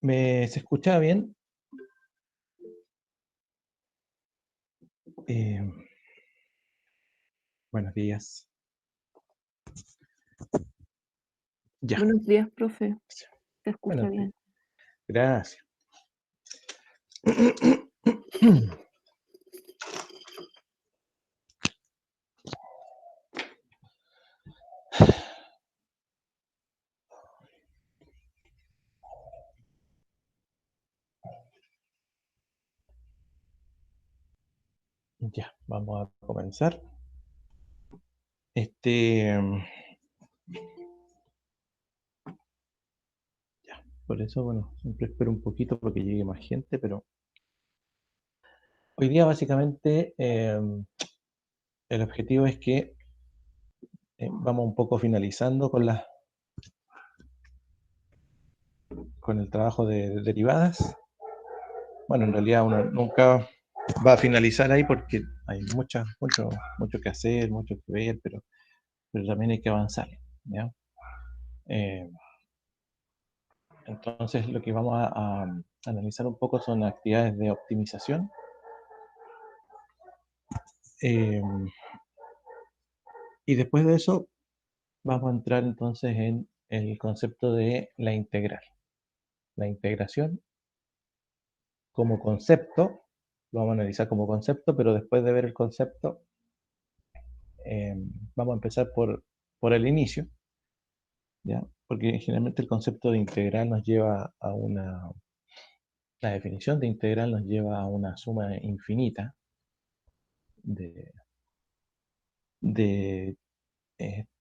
¿Se escucha bien? Eh, Buenos días. Ya. Buenos días, profe. Se escucha Buenos días. bien. Gracias. Ya, vamos a comenzar. Ya, por eso, bueno, siempre espero un poquito porque llegue más gente, pero hoy día básicamente el objetivo es que vamos un poco finalizando con el trabajo de derivadas. Bueno, en realidad uno nunca va a finalizar ahí porque hay mucho que hacer, mucho que ver, pero también hay que avanzar, ¿ya? Eh, entonces lo que vamos a analizar un poco son actividades de optimización. eh, y después de eso vamos a entrar entonces en el concepto de la integral. La integración como concepto, lo vamos a analizar como concepto, pero después de ver el concepto, eh, vamos a empezar por el inicio, ¿ya? Porque generalmente el concepto de integral nos lleva a la definición de integral nos lleva a una suma infinita de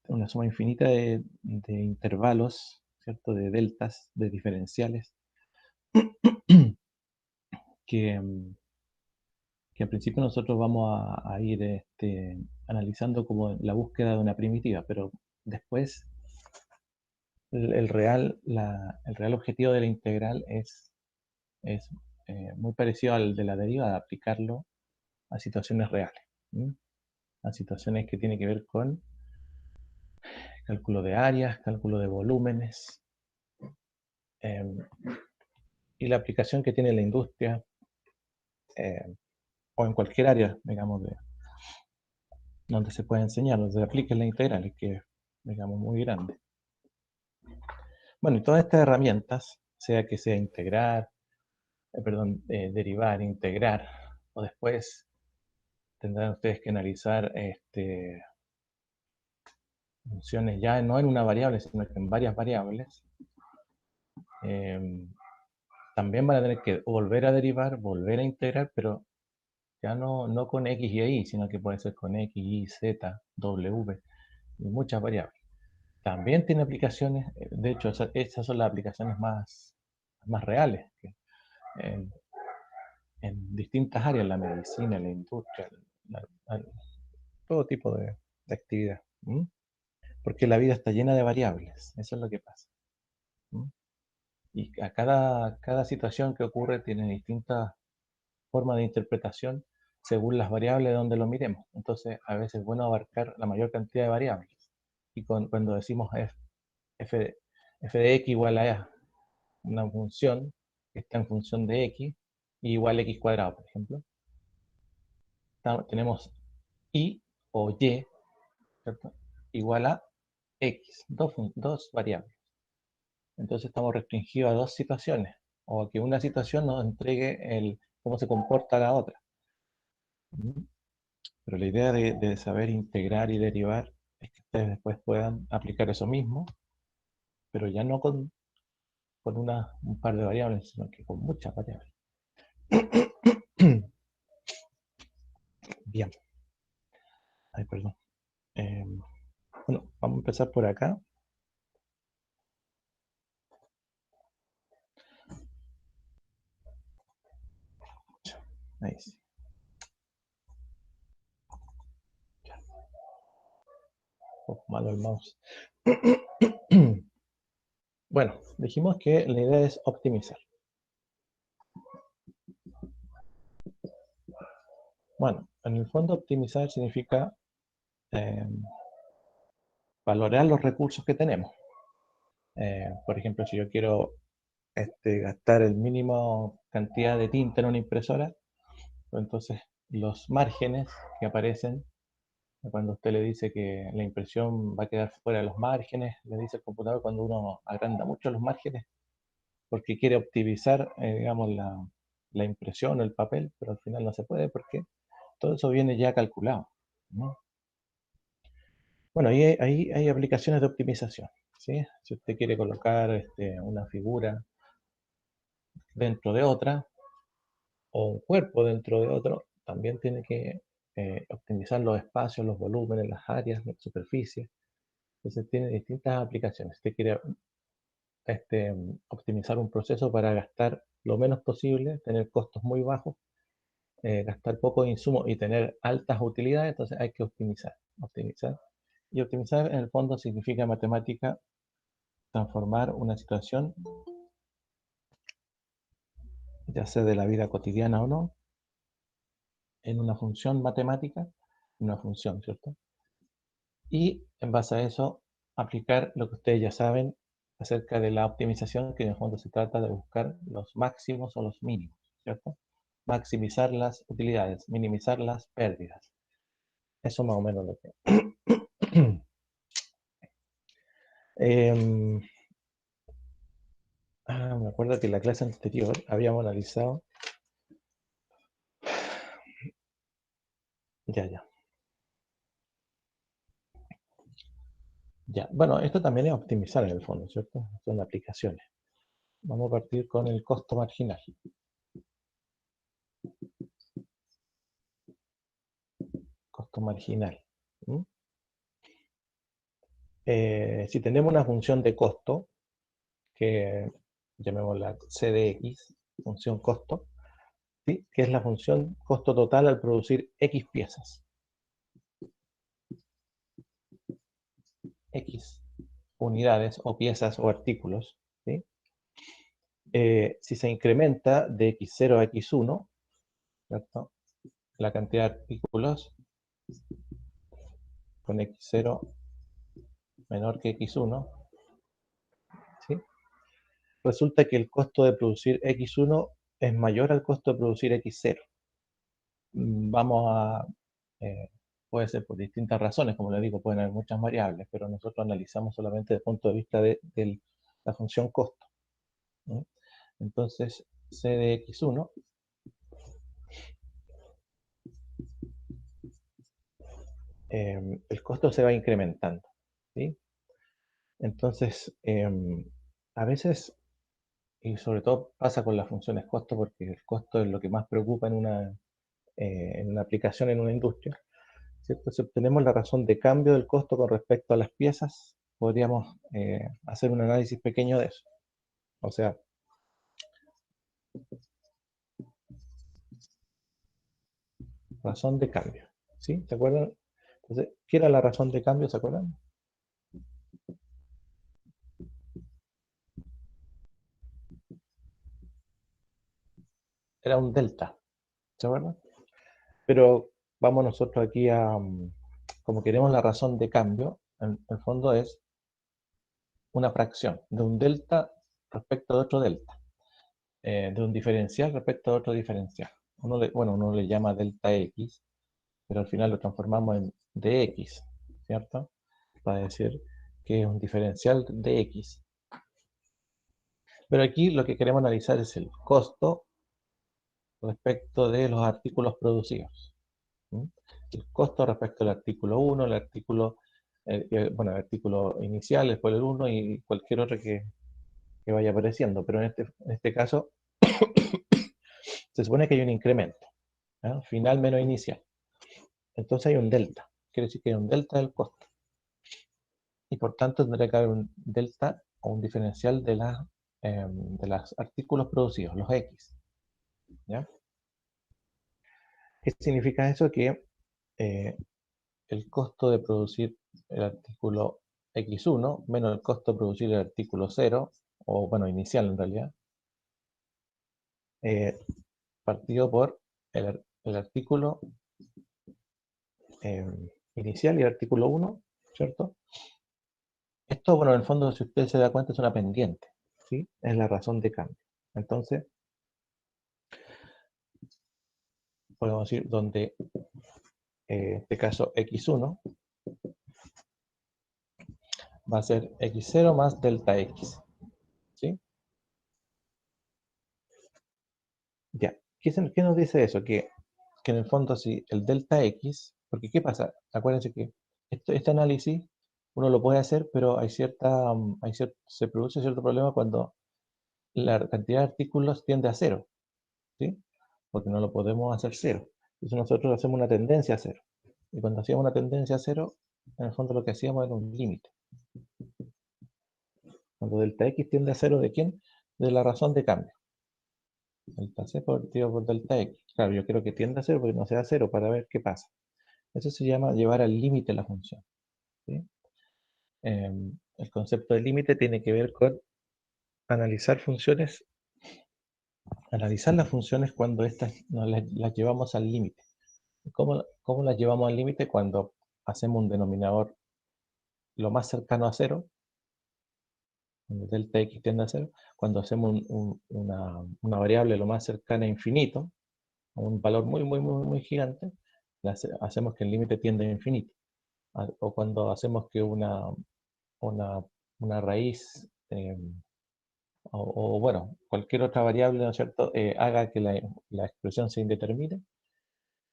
una suma infinita de intervalos, ¿cierto? De deltas, de diferenciales, que, que al principio nosotros vamos a ir analizando como la búsqueda de una primitiva, pero después el real objetivo de la integral es muy parecido al de la deriva, de aplicarlo a situaciones reales, ¿sí? A situaciones que tienen que ver con cálculo de áreas, cálculo de volúmenes, eh, y la aplicación que tiene la industria, eh, o en cualquier área, digamos, donde se puede enseñar, donde se apliquen las integrales, que es, digamos, muy grande. Bueno, y todas estas herramientas, sea que sea integrar, derivar, integrar, o después tendrán ustedes que analizar funciones ya no en una variable, sino que en varias variables. También van a tener que volver a derivar, volver a integrar, pero ya no con X y Y, sino que puede ser con X, Y, Z, W, y muchas variables. También tiene aplicaciones, de hecho, esas son las aplicaciones más reales, en, en distintas áreas, la medicina, la industria, la- todo tipo de actividad. ¿Mm? Porque la vida está llena de variables, eso es lo que pasa. ¿Mm? Y a cada situación que ocurre tiene distintas formas de interpretación según las variables donde lo miremos. Entonces, a veces es bueno abarcar la mayor cantidad de variables. Y cuando decimos f de x igual a una función que está en función de x, igual a x cuadrado, por ejemplo, tenemos y o y, ¿cierto? Igual a x, dos variables. Entonces estamos restringidos a dos situaciones, o a que una situación nos entregue cómo se comporta la otra. ¿Mm? Pero la idea de saber integrar y derivar es que ustedes después puedan aplicar eso mismo, pero ya no con un par de variables, sino que con muchas variables. Bien. Ay, perdón. Bueno, vamos a empezar por acá. Ahí sí. Malo el mouse. Bueno, dijimos que la idea es optimizar. Bueno, en el fondo optimizar significa valorar los recursos que tenemos. Por ejemplo, si yo quiero gastar el mínimo cantidad de tinta en una impresora. Entonces, los márgenes que aparecen, cuando usted le dice que la impresión va a quedar fuera de los márgenes, le dice el computador cuando uno agranda mucho los márgenes, porque quiere optimizar, digamos, la impresión o el papel, pero al final no se puede porque todo eso viene ya calculado, ¿no? Bueno, ahí hay aplicaciones de optimización, ¿sí? Si usted quiere colocar una figura dentro de otra o un cuerpo dentro de otro, también tiene que optimizar los espacios, los volúmenes, las áreas, las superficies. Entonces tiene distintas aplicaciones. Si usted quiere optimizar un proceso para gastar lo menos posible, tener costos muy bajos, gastar poco de insumos y tener altas utilidades, entonces hay que optimizar, optimizar. Y optimizar en el fondo significa matemática, transformar una situación, ya sea de la vida cotidiana o no, en una función matemática, una función, ¿cierto? Y en base a eso, aplicar lo que ustedes ya saben acerca de la optimización, que en el fondo se trata de buscar los máximos o los mínimos, ¿cierto? Maximizar las utilidades, minimizar las pérdidas. Eso más o menos lo que... Em, me acuerdo que en la clase anterior habíamos analizado... Ya. Bueno, esto también es optimizar en el fondo, ¿cierto? Son aplicaciones. Vamos a partir con el costo marginal. Costo marginal. Si tenemos una función de costo, que llamémosla CDX, función costo, ¿sí? Que es la función costo total al producir X piezas. X unidades o piezas o artículos, ¿sí? Si se incrementa de X0 a X1, ¿cierto? La cantidad de artículos con X0 menor que X1, ¿sí? Resulta que el costo de producir X1 es mayor al costo de producir X0. Vamos a, eh, puede ser por distintas razones, como le digo, pueden haber muchas variables, pero nosotros analizamos solamente desde el punto de vista de la función costo, ¿no? Entonces, C de X1 el costo se va incrementando, ¿sí? Entonces, a veces, y sobre todo pasa con las funciones costo, porque el costo es lo que más preocupa en una aplicación, en una industria, ¿cierto? Si obtenemos la razón de cambio del costo con respecto a las piezas, podríamos hacer un análisis pequeño de eso. O sea, razón de cambio, ¿sí? ¿Se acuerdan? Entonces, ¿qué era la razón de cambio? ¿Se acuerdan? Era un delta, ¿se acuerdan? Pero vamos nosotros aquí como queremos la razón de cambio, en el fondo es una fracción de un delta respecto de otro delta, de un diferencial respecto a otro diferencial. Uno le llama delta X, pero al final lo transformamos en dx, ¿cierto? Para decir que es un diferencial de X. Pero aquí lo que queremos analizar es el costo respecto de los artículos producidos. ¿Sí? El costo respecto al artículo 1, el el artículo inicial, después el 1 y cualquier otro que vaya apareciendo. Pero en este caso se supone que hay un incremento, ¿no? Final menos inicial. Entonces hay un delta. Quiere decir que hay un delta del costo. Y por tanto tendría que haber un delta o un diferencial de los artículos producidos, los X. ¿Ya? ¿Qué significa eso? Que eh, el costo de producir el artículo X1 menos el costo de producir el artículo 0, o bueno, inicial en realidad, eh, partido por el artículo eh, inicial y el artículo 1, ¿cierto? Esto, bueno, en el fondo, si usted se da cuenta, es una pendiente. ¿sí? Es la razón de cambio. Entonces, podemos decir donde, en este caso, x1 va a ser x0 más delta x, ¿sí? Ya. ¿Qué nos dice eso? Que en el fondo si el delta x, porque ¿qué pasa? Acuérdense que este análisis uno lo puede hacer, pero se produce cierto problema cuando la cantidad de artículos tiende a cero, ¿sí? Porque no lo podemos hacer cero. Entonces nosotros hacemos una tendencia a cero. Y cuando hacíamos una tendencia a cero, en el fondo lo que hacíamos era un límite. Cuando delta x tiende a cero, ¿de quién? De la razón de cambio. Delta c partido por delta x. Claro, yo quiero que tienda a cero porque no sea cero para ver qué pasa. Eso se llama llevar al límite la función, ¿sí? El concepto de límite tiene que ver con analizar funciones, analizar las funciones cuando estas las llevamos al límite. ¿Cómo las llevamos al límite? Cuando hacemos un denominador lo más cercano a cero, cuando delta x tiende a cero, cuando hacemos una variable lo más cercana a infinito, a un valor muy gigante, hacemos que el límite tiende a infinito. O cuando hacemos que una, una raíz, bueno, cualquier otra variable, ¿no es cierto?, haga que la expresión se indetermine.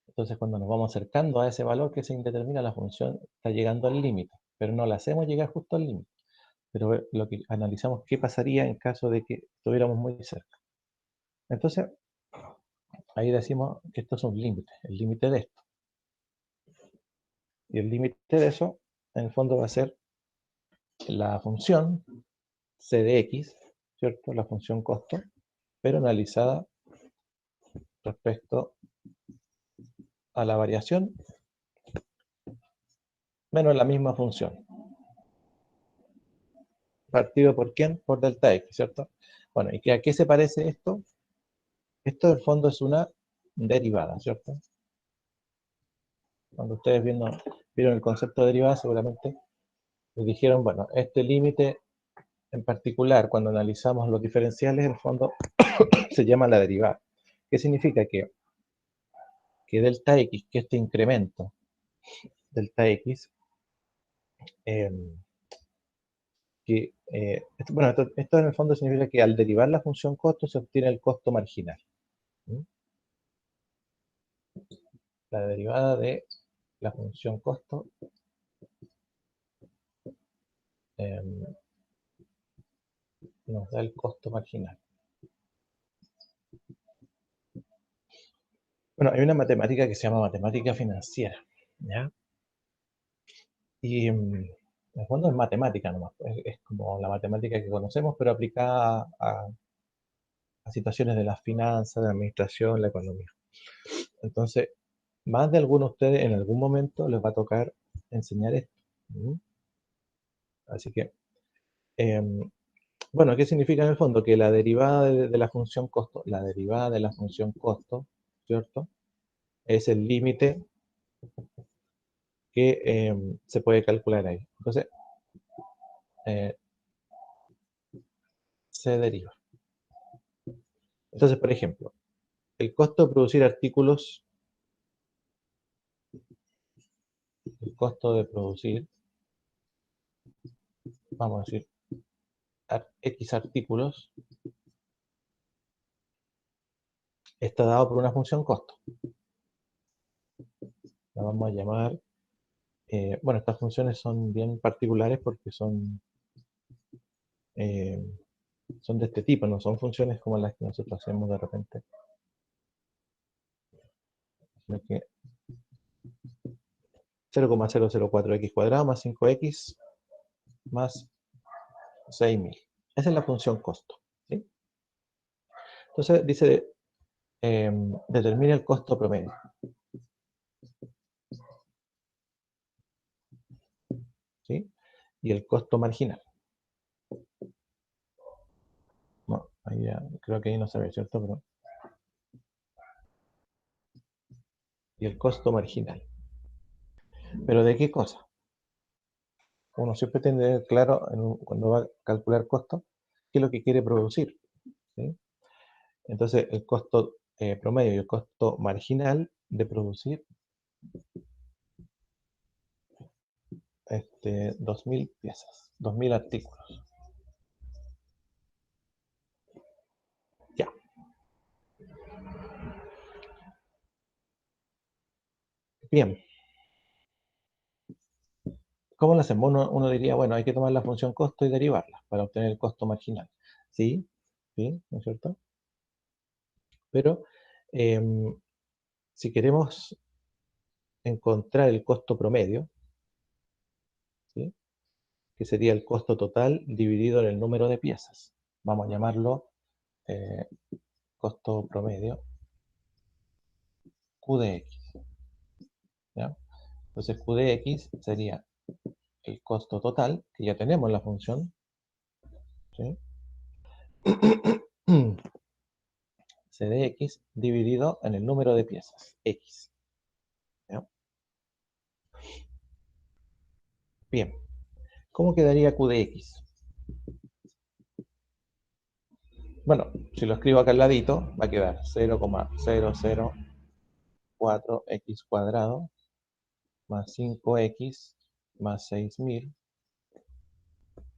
Entonces, cuando nos vamos acercando a ese valor que se indetermina, la función está llegando al límite, pero no la hacemos llegar justo al límite. Pero lo que analizamos qué pasaría en caso de que estuviéramos muy cerca. Entonces, ahí decimos que esto es un límite, el límite de esto. Y el límite de eso, en el fondo, va a ser la función c de x, ¿cierto? La función costo, pero analizada respecto a la variación menos la misma función. ¿Partido por quién? Por delta x, ¿cierto? Bueno, ¿y a qué se parece esto? Esto, en el fondo, es una derivada, ¿cierto? Cuando ustedes vieron el concepto de derivada, seguramente les dijeron, bueno, este límite en particular, cuando analizamos los diferenciales, en el fondo se llama la derivada. ¿Qué significa? Que delta x, que este incremento, delta x, eh, bueno, esto en el fondo significa que al derivar la función costo se obtiene el costo marginal. ¿Mm? La derivada de la función costo eh, nos da el costo marginal. Bueno, hay una matemática que se llama matemática financiera, ¿ya? Y en el fondo es matemática nomás, es como la matemática que conocemos, pero aplicada a situaciones de las finanzas, de la administración, la economía. Entonces, más de algunos de ustedes en algún momento les va a tocar enseñar esto. ¿Mm? Así que, bueno, ¿qué significa en el fondo? Que la derivada de la función costo, la derivada de la función costo, ¿cierto? Es el límite que se puede calcular ahí. Entonces, eh, se deriva. Entonces, por ejemplo, el costo de producir artículos, el costo de producir, vamos a decir, X artículos, está dado por una función costo. La vamos a llamar, bueno, estas funciones son bien particulares porque eh, son de este tipo, no son funciones como las que nosotros hacemos de repente, sino que 0,004x cuadrado más 5x más 6000. Esa es la función costo, ¿sí? Entonces dice, determina el costo promedio, ¿sí? Y el costo marginal. No, creo que ahí no se ve, ¿cierto? Y el costo marginal. ¿Pero de qué cosa? Uno siempre tiene que tener claro cuando va a calcular costos, qué es lo que quiere producir, ¿sí? Entonces, el costo promedio y el costo marginal de producir 2.000 piezas, 2.000 artículos. Ya. Bien. ¿Cómo lo hacemos? Uno diría, bueno, hay que tomar la función costo y derivarla para obtener el costo marginal. Sí, sí, ¿no es cierto? Pero si queremos encontrar el costo promedio, ¿sí? Que sería el costo total dividido en el número de piezas. Vamos a llamarlo eh, costo promedio Q de X. ¿Ya? Entonces Q de X sería el costo total, que ya tenemos en la función, ¿sí? C de X dividido en el número de piezas, X. ¿Ya? Bien, ¿cómo quedaría Q de X? Bueno, si lo escribo acá al ladito, va a quedar 0,004x cuadrado más 5x más 6.000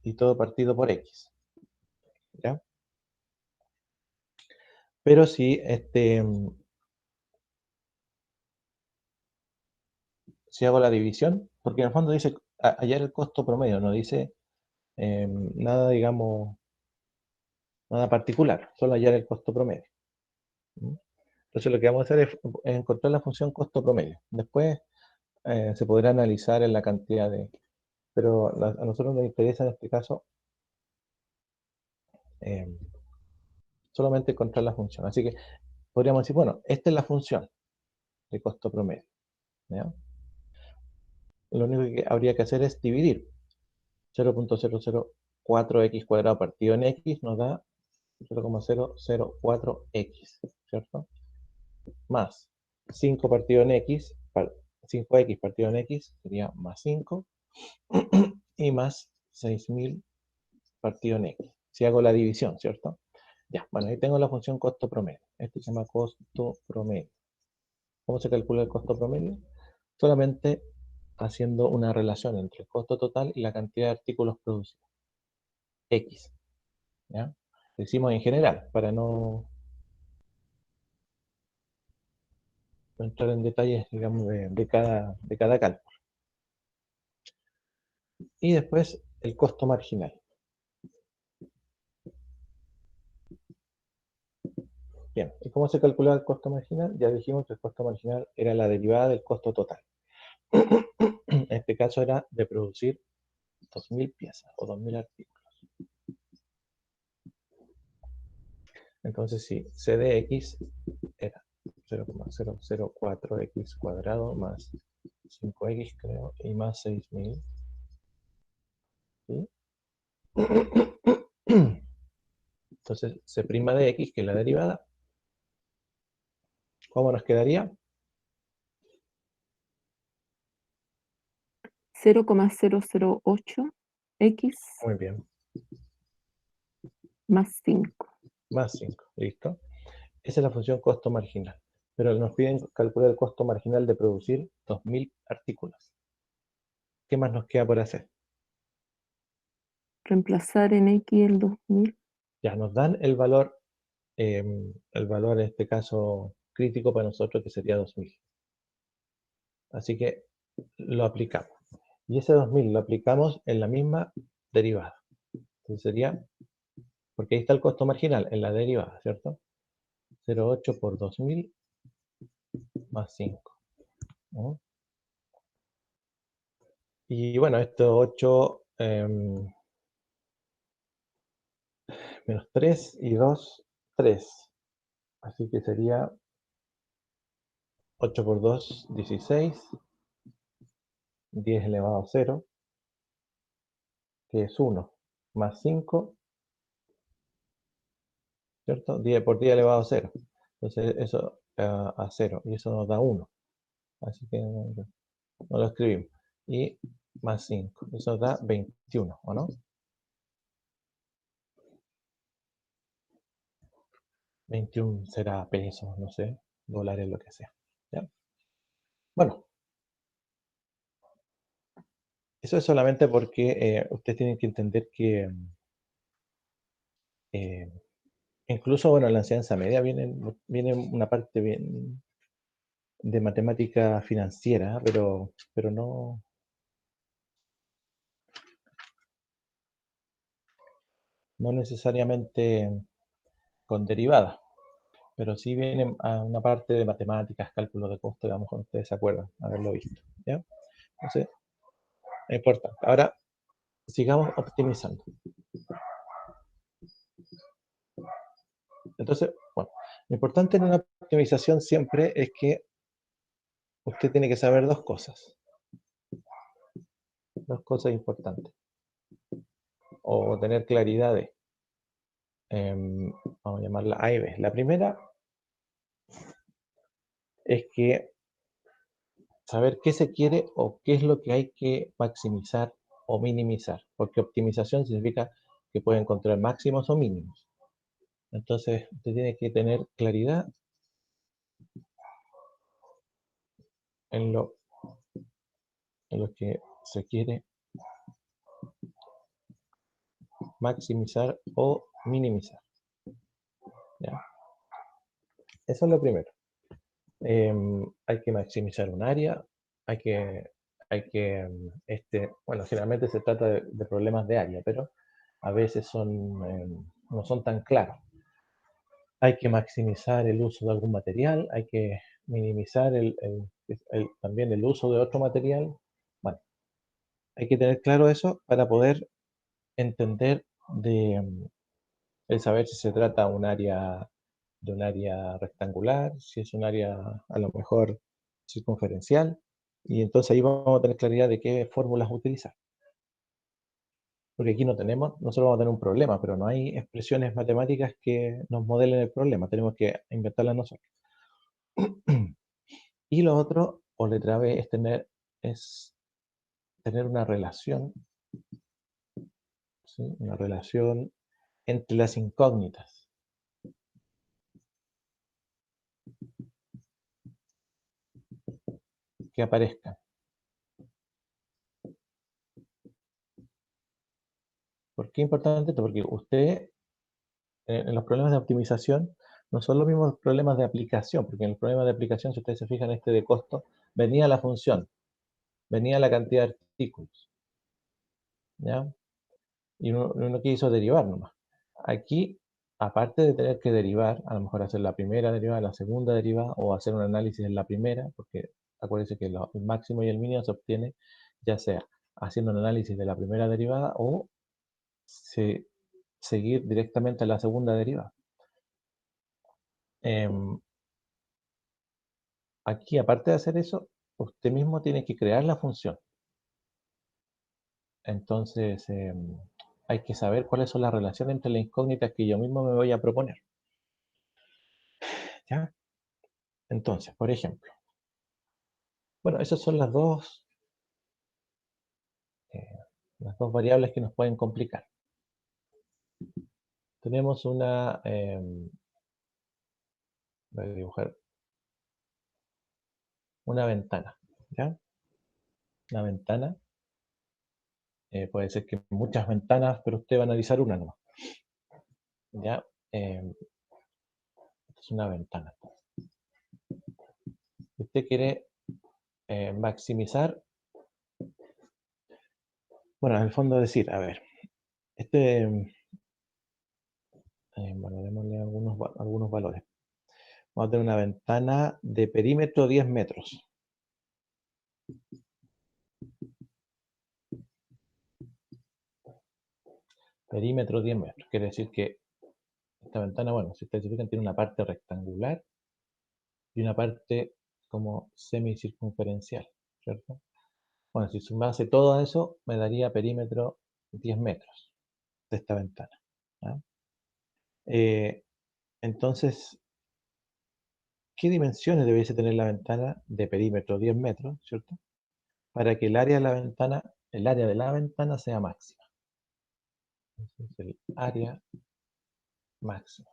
y todo partido por x. ¿Ya? Pero si hago la división, porque en el fondo dice hallar el costo promedio, no dice nada, digamos, nada particular, solo hallar el costo promedio. ¿Mm? Entonces lo que vamos a hacer es encontrar la función costo promedio. Después se podrá analizar en la cantidad de... Pero a nosotros nos interesa en este caso eh, solamente encontrar la función. Así que podríamos decir, bueno, esta es la función de costo promedio. ¿Ya? Lo único que habría que hacer es dividir. 0,004x cuadrado partido en x nos da 0,004x, ¿cierto? Más 5 partido en x, 5x partido en x sería más 5, y más 6.000 partido en x. Si hago la división, ¿cierto? Ya, bueno, ahí tengo la función costo promedio. Este se llama costo promedio. ¿Cómo se calcula el costo promedio? Solamente haciendo una relación entre el costo total y la cantidad de artículos producidos. X. ¿Ya? Lo hicimos en general, para no entrar en detalles, digamos, de cada cálculo. Y después el costo marginal. Bien, ¿y cómo se calculaba el costo marginal? Ya dijimos que el costo marginal era la derivada del costo total. En este caso era de producir 2.000 piezas o 2.000 artículos. Entonces sí, C de X era 0,004x cuadrado más 5x creo y más 6.000. ¿Sí? Entonces C' de X, que es la derivada, ¿cómo nos quedaría? 0,008x Muy bien, más 5. más 5, ¿listo? Esa es la función costo marginal. Pero nos piden calcular el costo marginal de producir 2.000 artículos. ¿Qué más nos queda por hacer? Reemplazar en x el 2000. Ya nos dan el valor en este caso crítico para nosotros que sería 2.000. Así que lo aplicamos. Y ese 2.000 lo aplicamos en la misma derivada. Entonces sería, porque ahí está el costo marginal, en la derivada, ¿cierto? 0,8 por 2.000 más 5. ¿No? Y bueno, esto 8 menos 3 y 2, 3. Así que sería 8 por 2, 16. 10 elevado a 0, que es 1, más 5, ¿cierto? 10 por 10 elevado a 0. Entonces eso a 0, y eso nos da 1. Así que no lo escribimos. Y más 5, eso da 21, ¿o no? 21 será pesos, no sé, dólares, lo que sea. ¿Ya? Bueno, eso es solamente porque ustedes tienen que entender que eh, incluso, bueno, en la enseñanza media viene una parte bien de matemática financiera, pero no necesariamente con derivadas, pero sí viene a una parte de matemáticas, cálculo de costo, digamos, cuando ustedes se acuerdan haberlo visto. ¿Ya? Entonces, es importante. Ahora, sigamos optimizando. Entonces, bueno, lo importante en una optimización siempre es que usted tiene que saber dos cosas importantes, o tener claridad de, vamos a llamarla A y B. La primera es que saber qué se quiere o qué es lo que hay que maximizar o minimizar, porque optimización significa que puede encontrar máximos o mínimos. Entonces, usted tiene que tener claridad en lo que se quiere maximizar o minimizar. ¿Ya? Eso es lo primero. Hay que maximizar un área, hay que, bueno, generalmente se trata de problemas de área, pero a veces no son tan claros. Hay que maximizar el uso de algún material, hay que minimizar también el uso de otro material. Bueno, hay que tener claro eso para poder entender el saber si se trata de un área rectangular, si es un área a lo mejor circunferencial, y entonces ahí vamos a tener claridad de qué fórmulas utilizar. Porque aquí nosotros vamos a tener un problema, pero no hay expresiones matemáticas que nos modelen el problema, tenemos que inventarlas nosotros. Y lo otro, o letra B, es tener una relación, ¿sí? Una relación entre las incógnitas que aparezcan. ¿Por qué es importante esto? Porque usted, en los problemas de optimización, no son los mismos problemas de aplicación, porque en los problemas de aplicación, si ustedes se fijan, este de costo, venía la función, venía la cantidad de artículos, ¿ya? Y uno quiso derivar nomás. Aquí, aparte de tener que derivar, a lo mejor hacer la primera derivada, la segunda derivada, o hacer un análisis en la primera, porque acuérdense que el máximo y el mínimo se obtiene ya sea haciendo un análisis de la primera derivada o seguir directamente a la segunda derivada. Em, Aquí, aparte de hacer eso, usted mismo tiene que crear la función. Entonces, hay que saber cuáles son las relaciones entre las incógnitas que yo mismo me voy a proponer. ¿Ya? Entonces, por ejemplo, bueno, esas son las dos variables que nos pueden complicar. Tenemos voy a dibujar una ventana. ¿Ya? Una ventana, puede ser que muchas ventanas, pero usted va a analizar una nomás. ¿Ya? Es una ventana. Usted quiere maximizar, bueno, en el fondo decir, a ver, bueno, démosle algunos valores. Vamos a tener una ventana de perímetro 10 metros. Perímetro 10 metros. Quiere decir que esta ventana, bueno, si ustedes se fijan, tiene una parte rectangular y una parte como semicircunferencial, ¿cierto? Bueno, si sumase todo eso, me daría perímetro 10 metros de esta ventana. ¿Ya? Eh, entonces, ¿qué dimensiones debiese tener la ventana de perímetro 10 metros, ¿cierto? Para que el área de la ventana sea máxima. Entonces, el área máxima.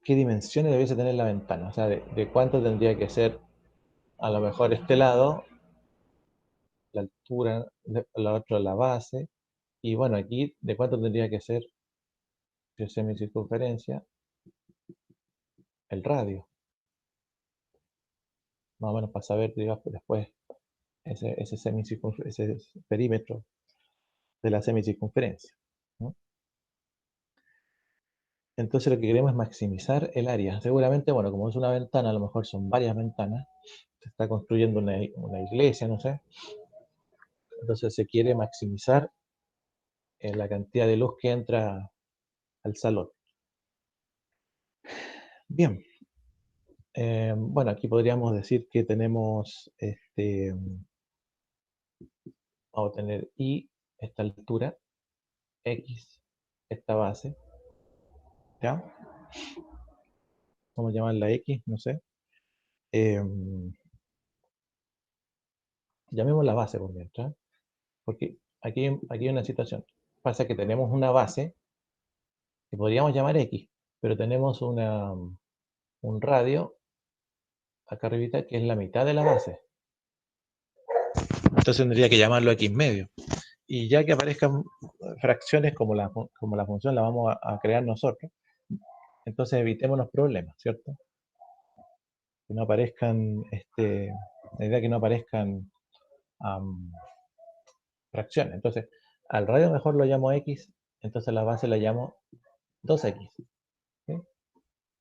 qué dimensiones debiese tener la ventana, o sea, de cuánto tendría que ser a lo mejor este lado, la altura, la otra la base, y bueno, aquí de cuánto tendría que ser, si es semicircunferencia, el radio, más o menos para saber, digamos, después ese perímetro de la semicircunferencia, ¿no? Entonces lo que queremos es maximizar el área. Seguramente, bueno, como es una ventana, a lo mejor son varias ventanas, se está construyendo una iglesia, no sé, entonces se quiere maximizar la cantidad de luz que entra al salón. Bien, bueno, aquí podríamos decir que tenemos, vamos a tener Y, esta altura, X, esta base, ¿ya? Vamos a llamarla X, no sé. Llamemos la base por mientras, porque aquí hay una situación. Pasa que tenemos una base que podríamos llamar X, pero tenemos un radio acá arribita que es la mitad de la base. Entonces tendría que llamarlo X medio. Y ya que aparezcan fracciones como la función la vamos a crear nosotros, entonces evitemos los problemas, ¿cierto? Que no aparezcan, la idea es que no aparezcan fracciones. Entonces, al radio mejor lo llamo X, entonces la base la llamo 2X, ¿sí?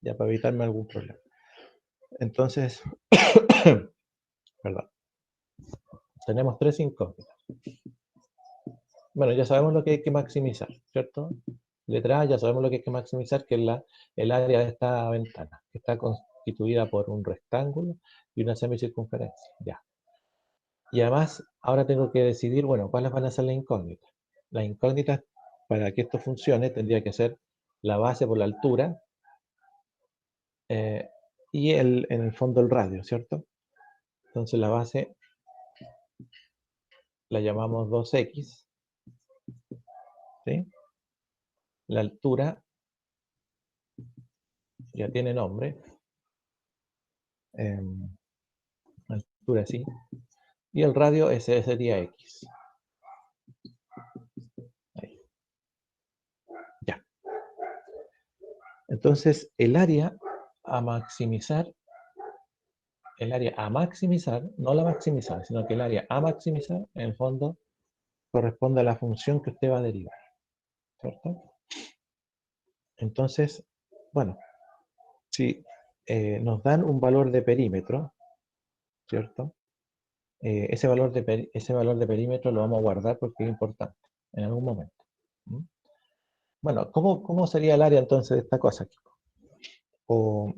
Ya para evitarme algún problema. Entonces, perdón, tenemos tres incógnitas. Bueno, ya sabemos lo que hay que maximizar, ¿cierto? Letra A, ya sabemos lo que hay que maximizar, que es el área de esta ventana, que está constituida por un rectángulo y una semicircunferencia. Ya. Y además, ahora tengo que decidir, bueno, cuáles van a ser las incógnitas. Las incógnitas, para que esto funcione, tendría que ser la base por la altura y en el fondo el radio, ¿cierto? Entonces la base la llamamos 2X, ¿sí? La altura ya tiene nombre, la altura sí, y el radio ese sería X. Ahí. Ya. Entonces el área a maximizar, no la maximizar, sino que el área a maximizar, en el fondo, corresponde a la función que usted va a derivar, ¿cierto? Entonces, bueno, si nos dan un valor de perímetro, ¿cierto? Ese valor de perímetro lo vamos a guardar porque es importante en algún momento. ¿Mm? Bueno, ¿cómo sería el área entonces de esta cosa, Kiko? ¿O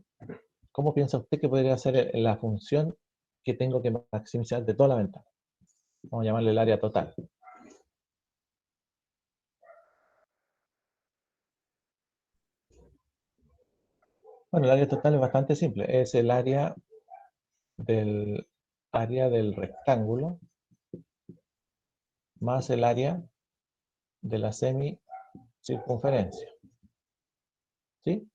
cómo piensa usted que podría ser la función que tengo que maximizar de toda la ventana? Vamos a llamarle el área total. Bueno, el área total es bastante simple. Es el del área del rectángulo más el área de la semicircunferencia. ¿Sí?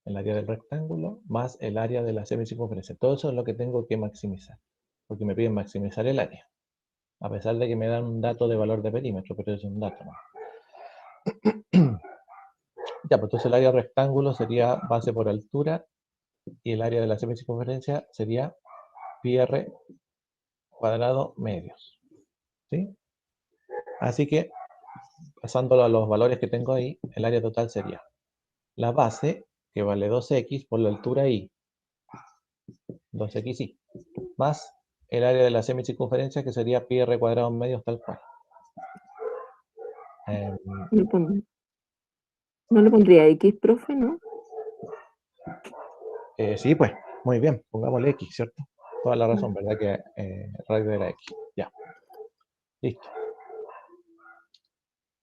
El área del rectángulo más el área de la semicircunferencia. Todo eso es lo que tengo que maximizar, porque me piden maximizar el área, a pesar de que me dan un dato de valor de perímetro, pero es un dato, ¿no? Ya, pues entonces el área rectángulo sería base por altura y el área de la semicircunferencia sería pi r cuadrado medios. ¿Sí? Así que, pasándolo a los valores que tengo ahí, el área total sería la base, que vale 2x por la altura y, 2xy, más el área de la semicircunferencia, que sería pi r cuadrado medios tal cual. No le pondría X, profe, ¿no? Sí, pues, muy bien, pongámosle X, ¿cierto? Toda la razón, ¿verdad? Que radio de la X. Ya, listo.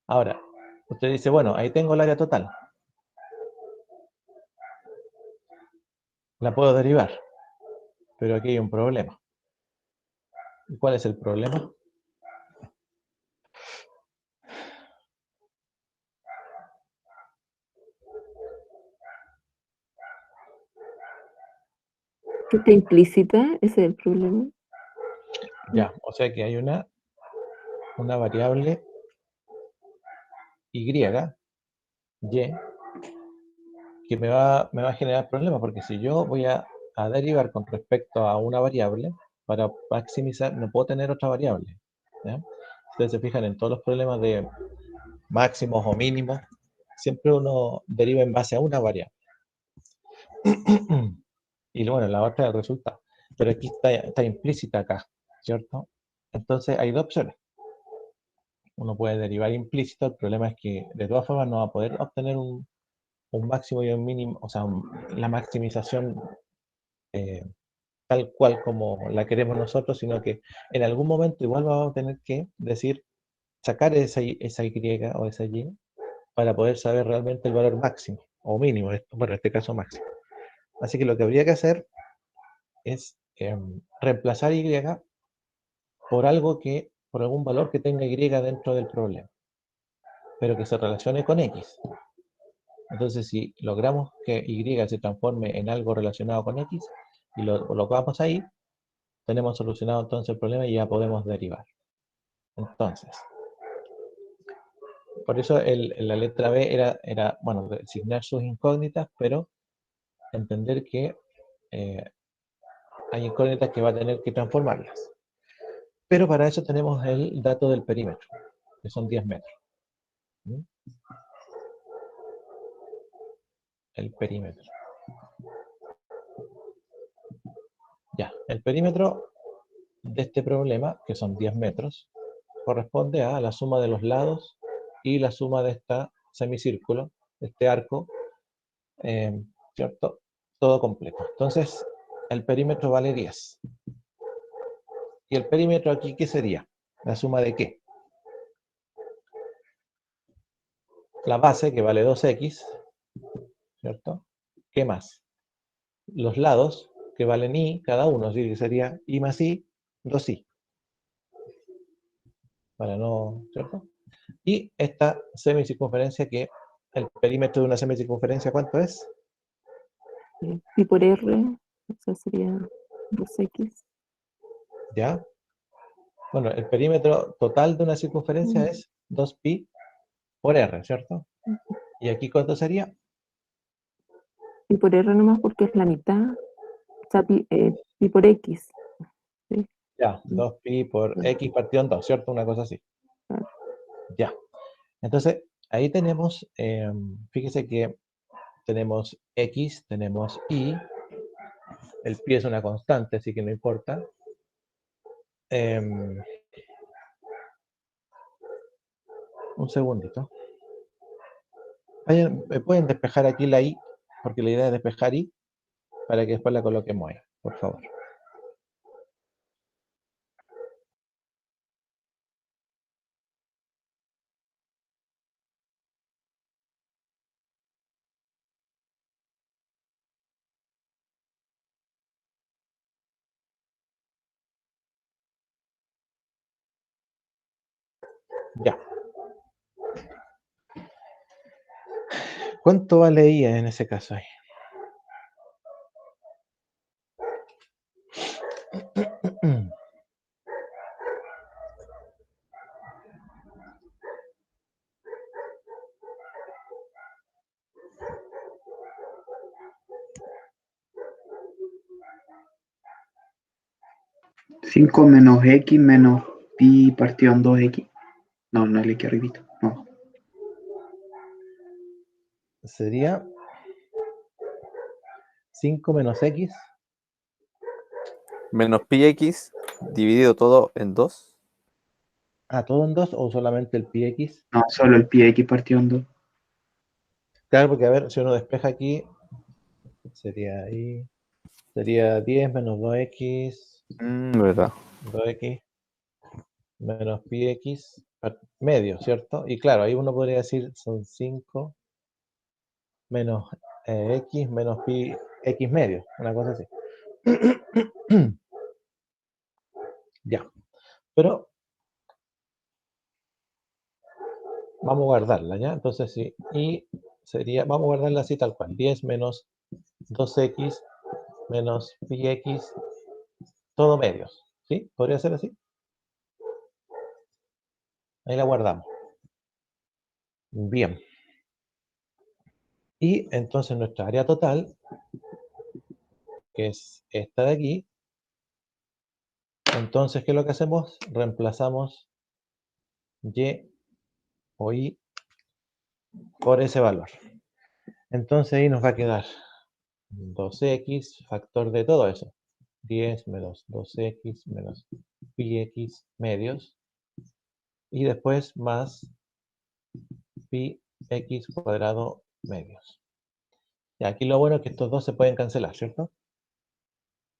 Ahora, usted dice, bueno, ahí tengo el área total. La puedo derivar, pero aquí hay un problema. ¿Y cuál es el problema? que está implícita, ese es el problema. Ya, o sea que hay una variable y, que me va a generar problemas, porque si yo voy a derivar con respecto a una variable, para maximizar, no puedo tener otra variable. ¿Ya? Ustedes se fijan en todos los problemas de máximos o mínimos, siempre uno deriva en base a una variable. Y bueno, la otra es el resultado. Pero aquí está implícita acá, ¿cierto? Entonces hay dos opciones. Uno puede derivar implícito, el problema es que de todas formas no va a poder obtener un máximo y un mínimo, o sea, la maximización eh, tal cual como la queremos nosotros, sino que en algún momento igual vamos a tener que decir, sacar esa Y o esa Y para poder saber realmente el valor máximo o mínimo, bueno, en este caso máximo. Así que lo que habría que hacer es reemplazar Y por algún valor que tenga Y dentro del problema, pero que se relacione con X. Entonces, si logramos que Y se transforme en algo relacionado con X y lo colocamos ahí, tenemos solucionado entonces el problema y ya podemos derivar. Entonces, por eso la letra B era, bueno, designar sus incógnitas, pero entender que eh, hay incógnitas que va a tener que transformarlas. Pero para eso tenemos el dato del perímetro, que son 10 metros. ¿Mm? El perímetro. Ya, el perímetro de este problema, que son 10 metros, corresponde a la suma de los lados y la suma de este semicírculo, este arco, eh, ¿cierto? Todo completo. Entonces, el perímetro vale 10. ¿Y el perímetro aquí qué sería? ¿La suma de qué? La base, que vale 2x, ¿cierto? ¿Qué más? Los lados, que valen y cada uno, así que sería y más y, 2y. Para no, ¿cierto? Y esta semicircunferencia, que el perímetro de una semicircunferencia, ¿cuánto es? Pi por R, o sea, sería 2x. ¿Ya? Bueno, el perímetro total de una circunferencia Mm, es 2pi por r, ¿cierto? mm. ¿Y aquí cuánto sería? Pi por R nomás porque es la mitad, o sea, pi por X. ¿Sí? Ya, Mm, 2pi por claro, x partido en 2, ¿cierto? Una cosa así. claro. Ya. Entonces, ahí tenemos, fíjese que tenemos x, tenemos y, el pi es una constante, así que no importa. Em, un segundito. ¿Me pueden despejar aquí la i? Porque la idea es despejar i para que después la coloquemos ahí, por favor. Ya. ¿Cuánto vale i en ese caso ahí? 5 menos x menos pi partido en 2x. No, no es el que arribita. No. Sería 5 menos x. Menos pi x dividido todo en 2. ¿Todo en 2 o solamente el pi x? No, solo el pi x partido en 2. Claro, porque a ver, si uno despeja aquí, sería ahí, sería 10 menos 2x, ¿Verdad? 2x menos pi x medio, ¿cierto? Y claro, ahí uno podría decir son 5 menos x menos pi x medio, una cosa así. Ya, pero vamos a guardarla, ¿ya? Entonces sí, y sería, vamos a guardarla así tal cual, 10 menos 2x menos pi x, todo medios. ¿Sí? ¿Podría ser así? Ahí la guardamos. Bien. Y entonces nuestra área total, que es esta de aquí, entonces, ¿qué es lo que hacemos? Reemplazamos y o y por ese valor. Entonces ahí nos va a quedar 2x, factor de todo eso. 10 menos 2x menos pi x medios. Y después más pi x cuadrado medios. Y aquí lo bueno es que estos dos se pueden cancelar, ¿cierto?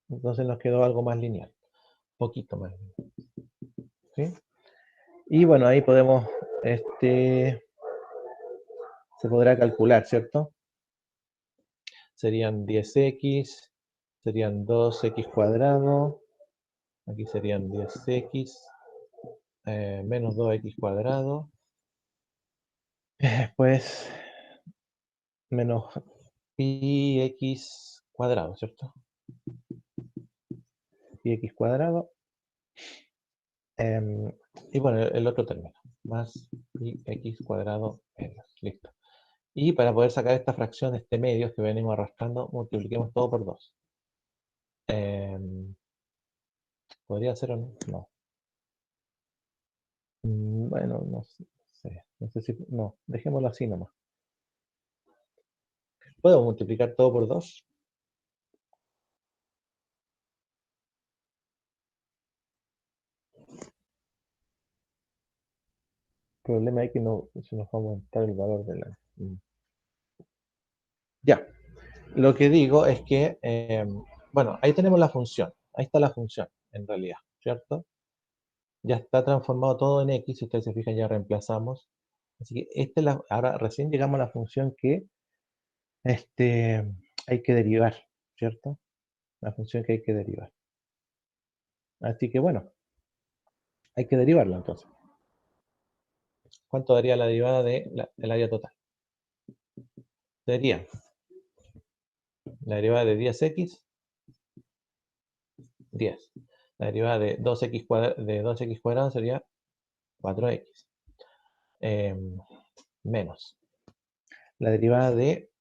Entonces nos quedó algo más lineal. Poquito más lineal. ¿Sí? Y bueno, ahí podemos, se podrá calcular, ¿cierto? Serían 10x, serían 2x cuadrado, aquí serían 10x, menos 2x cuadrado, después menos pi x cuadrado, ¿cierto? Pi x cuadrado, y bueno, el otro término, más pi x cuadrado medios, listo. Y para poder sacar esta fracción, este medios que venimos arrastrando, multipliquemos todo por 2. ¿Podría ser o no? No. Bueno, no sé. No sé si. No, dejémoslo así nomás. ¿Puedo multiplicar todo por 2? El problema es que no, se nos va a aumentar el valor de la. Ya. Lo que digo es que, bueno, ahí tenemos la función. Ahí está la función, en realidad, ¿cierto? Ya está transformado todo en x. Si ustedes se fijan, ya reemplazamos. Así que esta es ahora recién llegamos a la función que hay que derivar, ¿cierto? La función que hay que derivar. Así que bueno, hay que derivarla entonces. ¿Cuánto daría la derivada del área total? Sería la derivada de 10x, 10. La derivada de 2x cuadrado sería 4x. Menos. La derivada de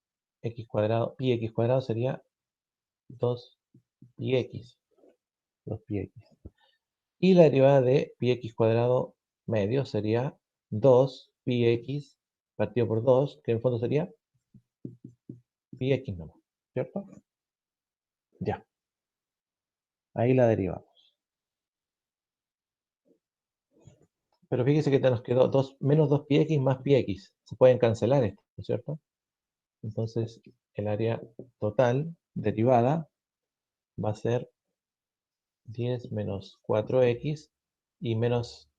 x cuadrado, pi x cuadrado sería 2pi x. 2pi x. Y la derivada de pi x cuadrado medio sería 2pi x partido por 2, que en fondo sería pi x nomás, ¿cierto? Ya. Ahí la derivamos. Pero fíjese que nos quedó menos 2pi x más pi x. Se pueden cancelar esto, ¿no es cierto? Entonces, el área total derivada va a ser 10 menos 4x y menos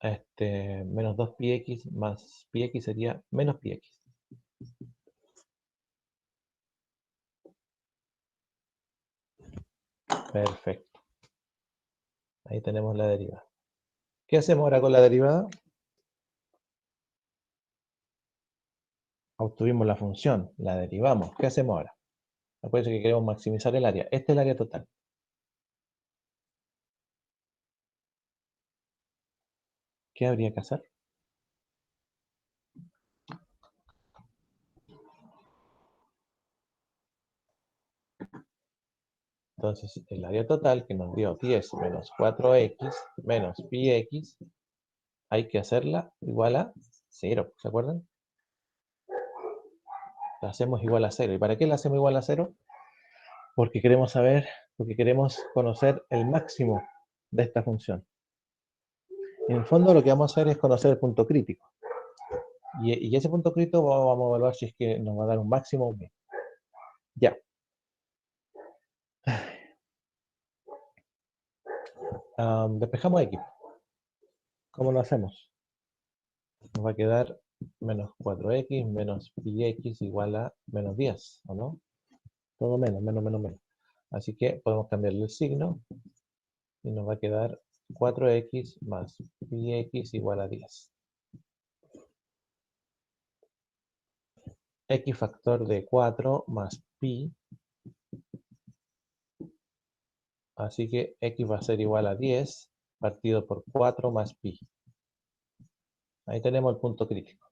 2pi x más pi x sería menos pi x. Perfecto. Ahí tenemos la derivada. ¿Qué hacemos ahora con la derivada? Obtuvimos la función, la derivamos. ¿Qué hacemos ahora? Acuérdense que queremos maximizar el área. Este es el área total. ¿Qué habría que hacer? Entonces, el área total que nos dio 10 menos 4x menos pi x, hay que hacerla igual a 0. ¿Se acuerdan? La hacemos igual a 0. ¿Y para qué la hacemos igual a 0? Porque queremos conocer el máximo de esta función. En el fondo lo que vamos a hacer es conocer el punto crítico. Y ese punto crítico vamos a evaluar si es que nos va a dar un máximo o un mínimo. Ya. Despejamos X. ¿Cómo lo hacemos? Nos va a quedar menos 4x menos pi x igual a menos 10, ¿o no? Todo menos, menos, menos, menos. Así que podemos cambiarle el signo y nos va a quedar 4x más pi x igual a 10. X factor de 4 más pi Así que x va a ser igual a 10 partido por 4 más pi. Ahí tenemos el punto crítico.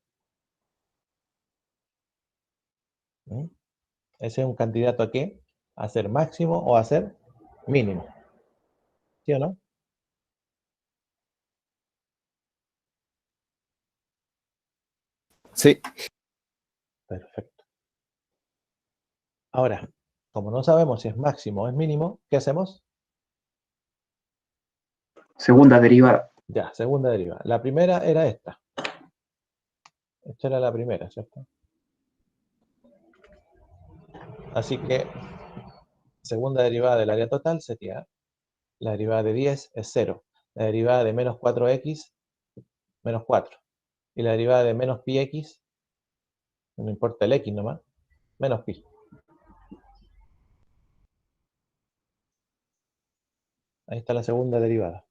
¿Mm? Ese es un candidato a qué? A ser máximo o a ser mínimo. ¿Sí o no? Sí. Perfecto. Ahora, como no sabemos si es máximo o es mínimo, ¿qué hacemos? Segunda derivada. Ya, segunda derivada. La primera era esta. Esta era la primera, ¿cierto? Así que segunda derivada del área total sería la derivada de 10 es 0. La derivada de menos 4x, menos 4. Y la derivada de menos pi x, no importa el x nomás, menos pi. Ahí está la segunda derivada.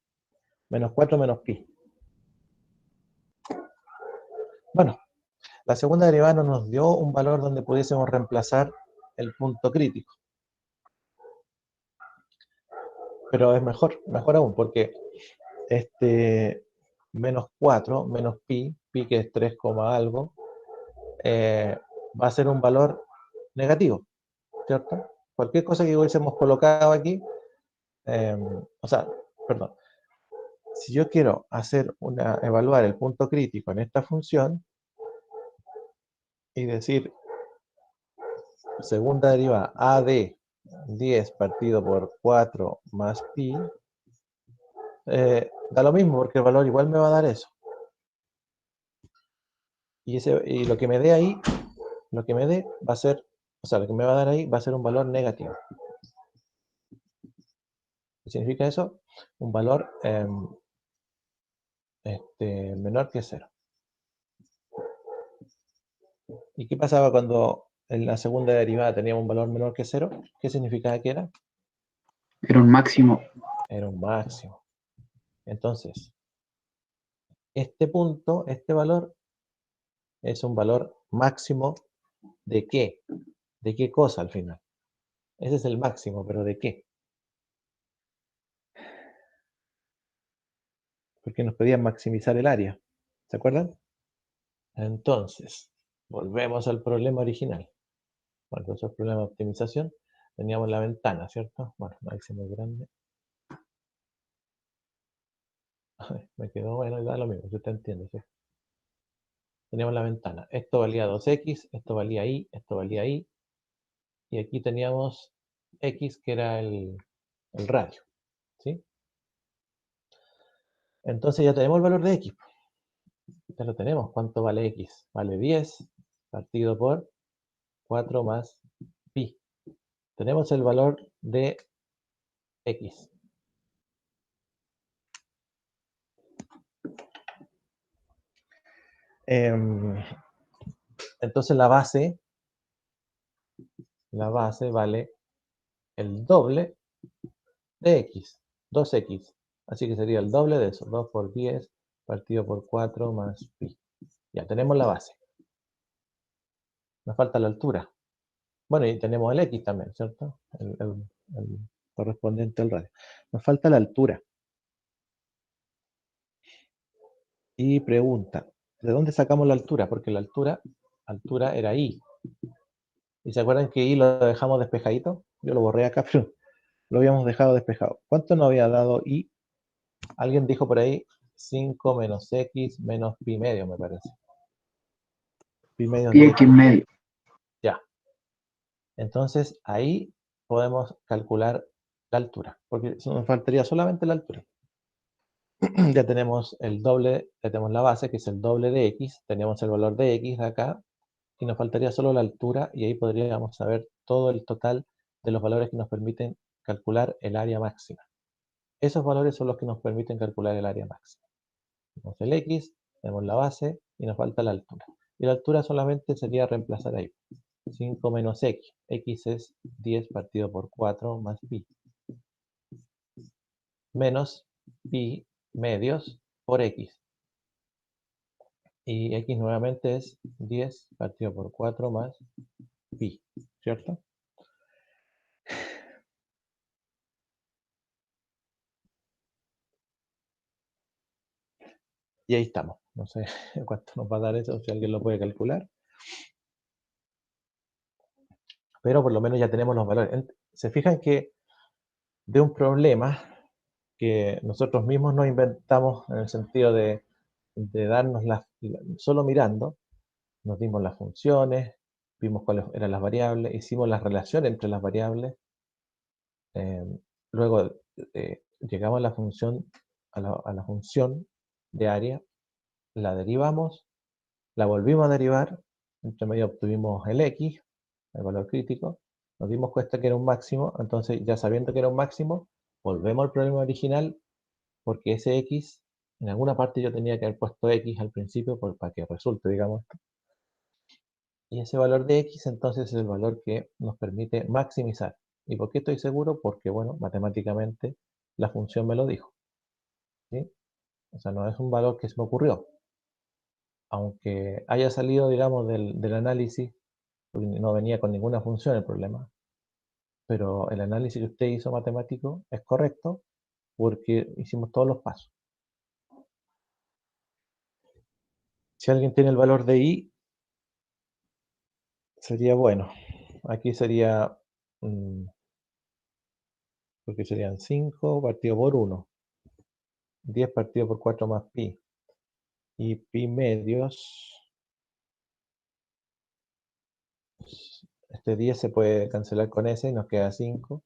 Menos 4 menos pi. Bueno, la segunda derivada no nos dio un valor donde pudiésemos reemplazar el punto crítico. Pero es mejor aún, porque menos 4 menos pi que es 3, algo, va a ser un valor negativo, ¿cierto? Cualquier cosa que hubiésemos colocado aquí, o sea, perdón, si yo quiero evaluar el punto crítico en esta función y decir segunda derivada a de 10 partido por 4 más pi, da lo mismo porque el valor igual me va a dar eso. Y lo que me dé ahí, lo que me dé va a ser, o sea, lo que me va a dar ahí va a ser un valor negativo. ¿Qué significa eso? Un valor menor que 0. ¿Y qué pasaba cuando en la segunda derivada teníamos un valor menor que 0? ¿Qué significaba que era? Era un máximo. Era un máximo. Entonces, este punto, este valor, es un valor máximo ¿de qué? ¿De qué cosa al final? Ese es el máximo, pero ¿de qué? Porque nos pedían maximizar el área. ¿Se acuerdan? Entonces, volvemos al problema original. Bueno, entonces el problema de optimización, teníamos la ventana, ¿cierto? Bueno, máximo grande. Me quedó bueno y da lo mismo, si usted entiende, ¿sí? Teníamos la ventana. Esto valía 2x, esto valía y, esto valía y. Y aquí teníamos x, que era el radio, ¿sí? Entonces ya tenemos el valor de x. Ya lo tenemos. ¿Cuánto vale x? Vale 10 partido por 4 más pi. Tenemos el valor de x. Entonces la base vale el doble de x, 2x. Así que sería el doble de eso, 2 por 10 partido por 4 más pi. Ya tenemos la base. Nos falta la altura. Bueno, y tenemos el x también, ¿cierto? El correspondiente al radio. Nos falta la altura. Y pregunta, ¿de dónde sacamos la altura? Porque la altura era y. ¿Y se acuerdan que y lo dejamos despejadito? Yo lo borré acá, pero lo habíamos dejado despejado. ¿Cuánto nos había dado y? Alguien dijo por ahí 5 menos x menos pi medio, me parece. Pi medio es Pi 10. x medio. Ya. Entonces ahí podemos calcular la altura, porque nos faltaría solamente la altura. Ya tenemos el doble, ya tenemos la base, que es el doble de x, tenemos el valor de x acá, y nos faltaría solo la altura, y ahí podríamos saber todo el total de los valores que nos permiten calcular el área máxima. Esos valores son los que nos permiten calcular el área máxima. Tenemos el x, tenemos la base, y nos falta la altura. Y la altura solamente sería reemplazar ahí. 5 menos x. X es 10 partido por 4 más pi. Menos pi medios por x. Y x nuevamente es 10 partido por 4 más pi, ¿cierto? Y ahí estamos. No sé cuánto nos va a dar eso, si alguien lo puede calcular. Pero por lo menos ya tenemos los valores. Se fijan que de un problema que nosotros mismos nos inventamos en el sentido de darnos solo mirando, nos dimos las funciones, vimos cuáles eran las variables, hicimos las relaciones entre las variables, luego llegamos a la función, a la función de área, la derivamos, la volvimos a derivar, entre medio obtuvimos el x, el valor crítico, nos dimos cuenta que era un máximo, entonces ya sabiendo que era un máximo, volvemos al problema original, porque ese x, en alguna parte yo tenía que haber puesto x al principio para que resulte, digamos. Y ese valor de x entonces es el valor que nos permite maximizar. ¿Y por qué estoy seguro? Porque, bueno, matemáticamente la función me lo dijo, ¿sí? O sea, no es un valor que se me ocurrió. Aunque haya salido, digamos, del análisis, porque no venía con ninguna función el problema, pero el análisis que usted hizo matemático es correcto porque hicimos todos los pasos. Si alguien tiene el valor de i, sería bueno. Aquí sería, porque serían 5 partido por 1, 10 partido por 4 más pi. Y pi medios, este 10 se puede cancelar con ese y nos queda 5,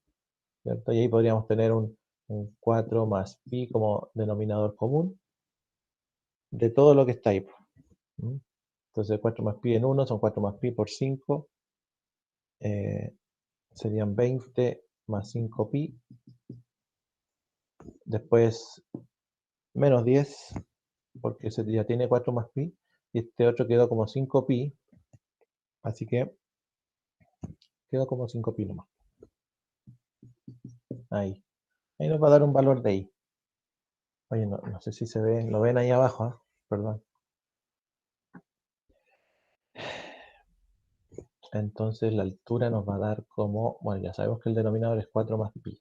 ¿cierto? Y ahí podríamos tener un 4 más pi como denominador común de todo lo que está ahí. Entonces 4 más pi en 1 son 4 más pi por 5, serían 20 más 5 pi, después menos 10, porque ese ya tiene 4 más pi, y este otro quedó como 5 pi, así que quedó como 5 pi nomás. Ahí nos va a dar un valor de i. Oye, no sé si se ve, lo ven ahí abajo, ¿eh? Perdón. Entonces la altura nos va a dar como, bueno, ya sabemos que el denominador es 4 más pi.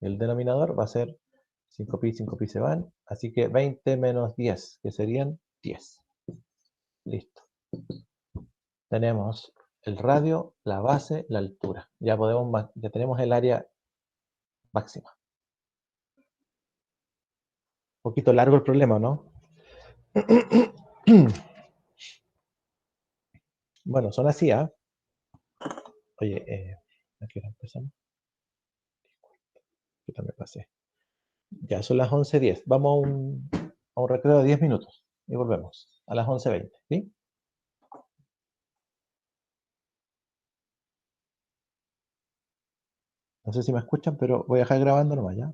El denominador va a ser 5 pi se van, así que 20 menos 10, que serían 10. Listo. Tenemos el radio, la base, la altura. Ya tenemos el área máxima. Un poquito largo el problema, ¿no? Bueno, son así, ¿ah? Oye, ¿a qué hora empezamos? Yo también pasé. Ya son las 11:10. Vamos a un recreo de 10 minutos y volvemos a las 11:20, ¿sí? No sé si me escuchan, pero voy a dejar grabando nomás, ¿ya?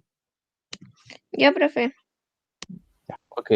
Ya, profe. Ok.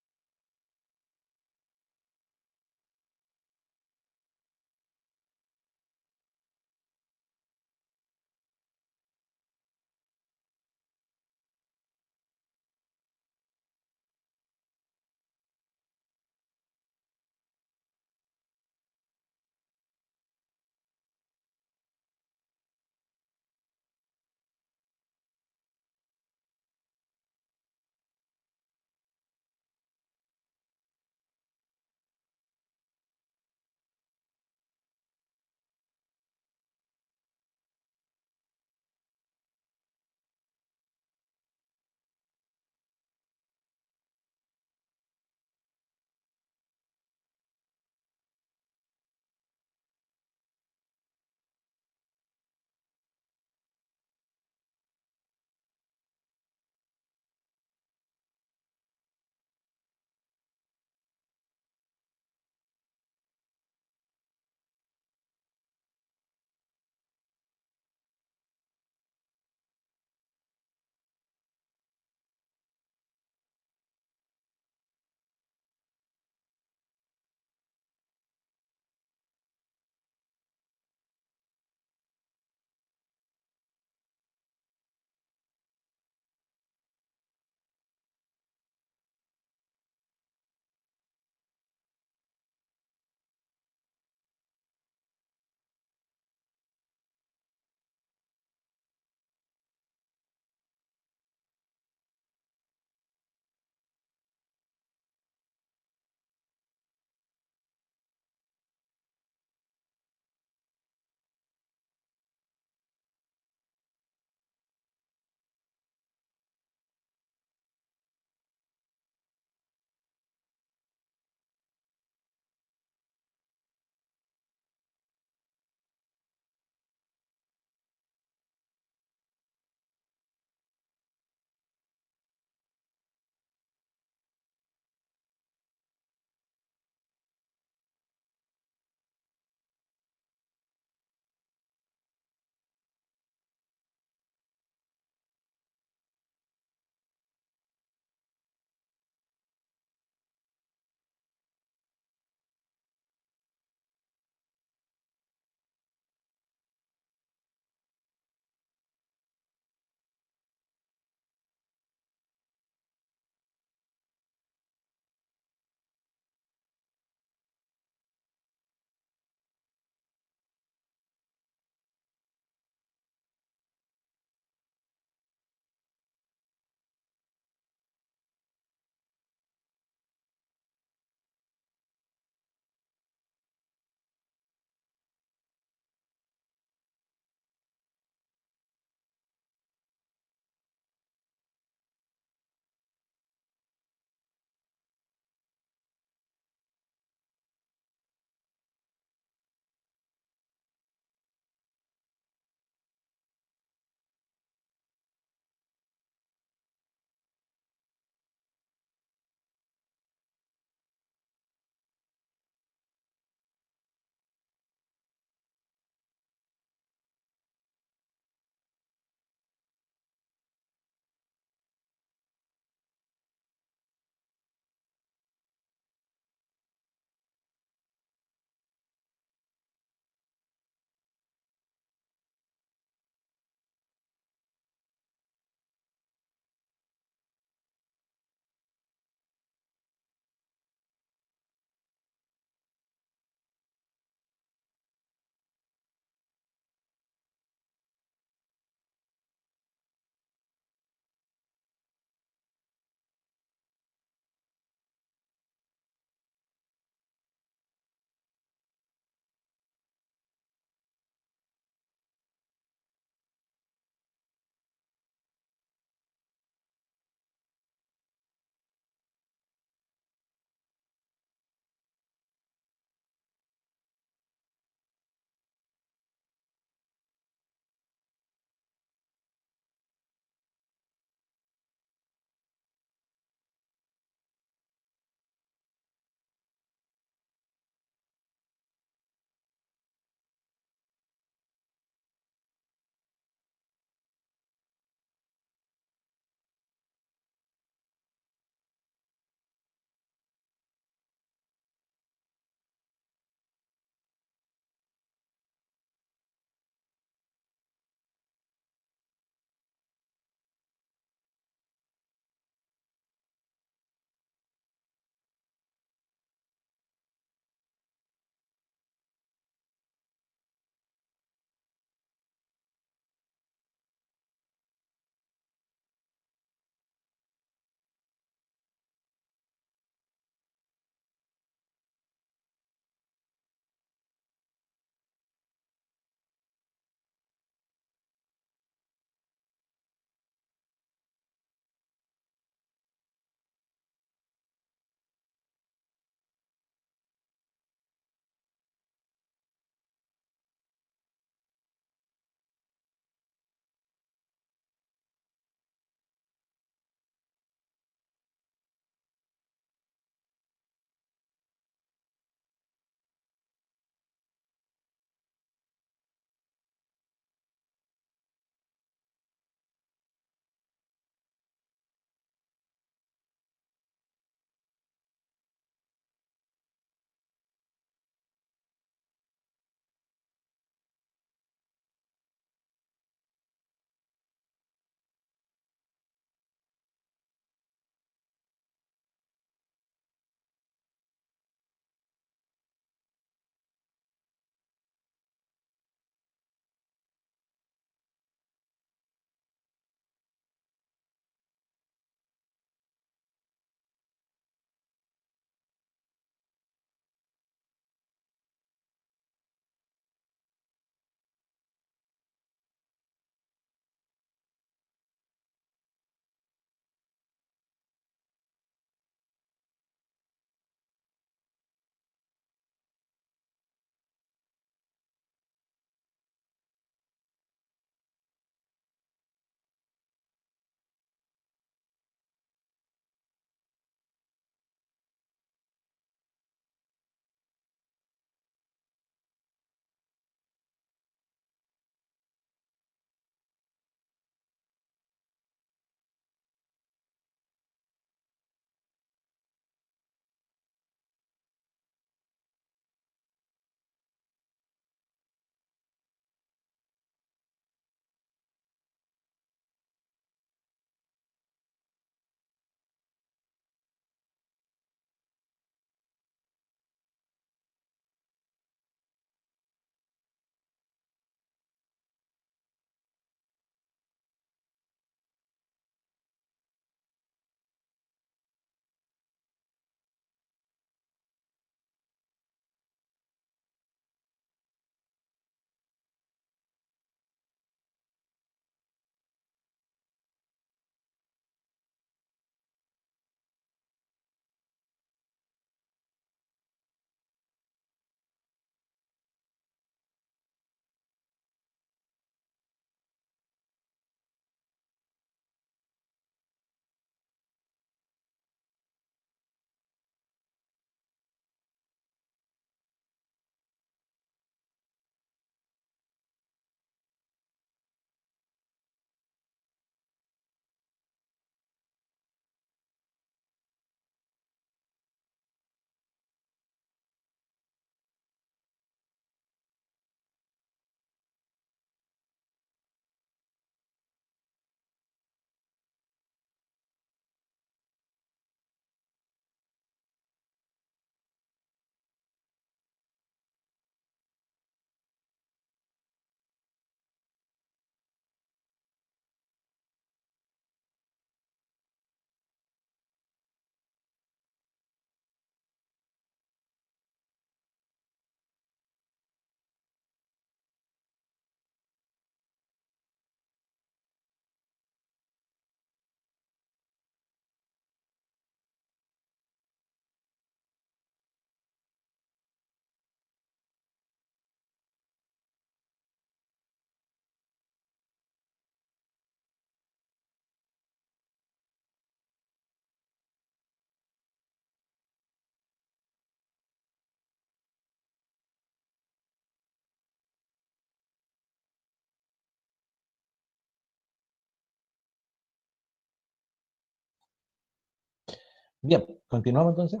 Bien, continuamos entonces.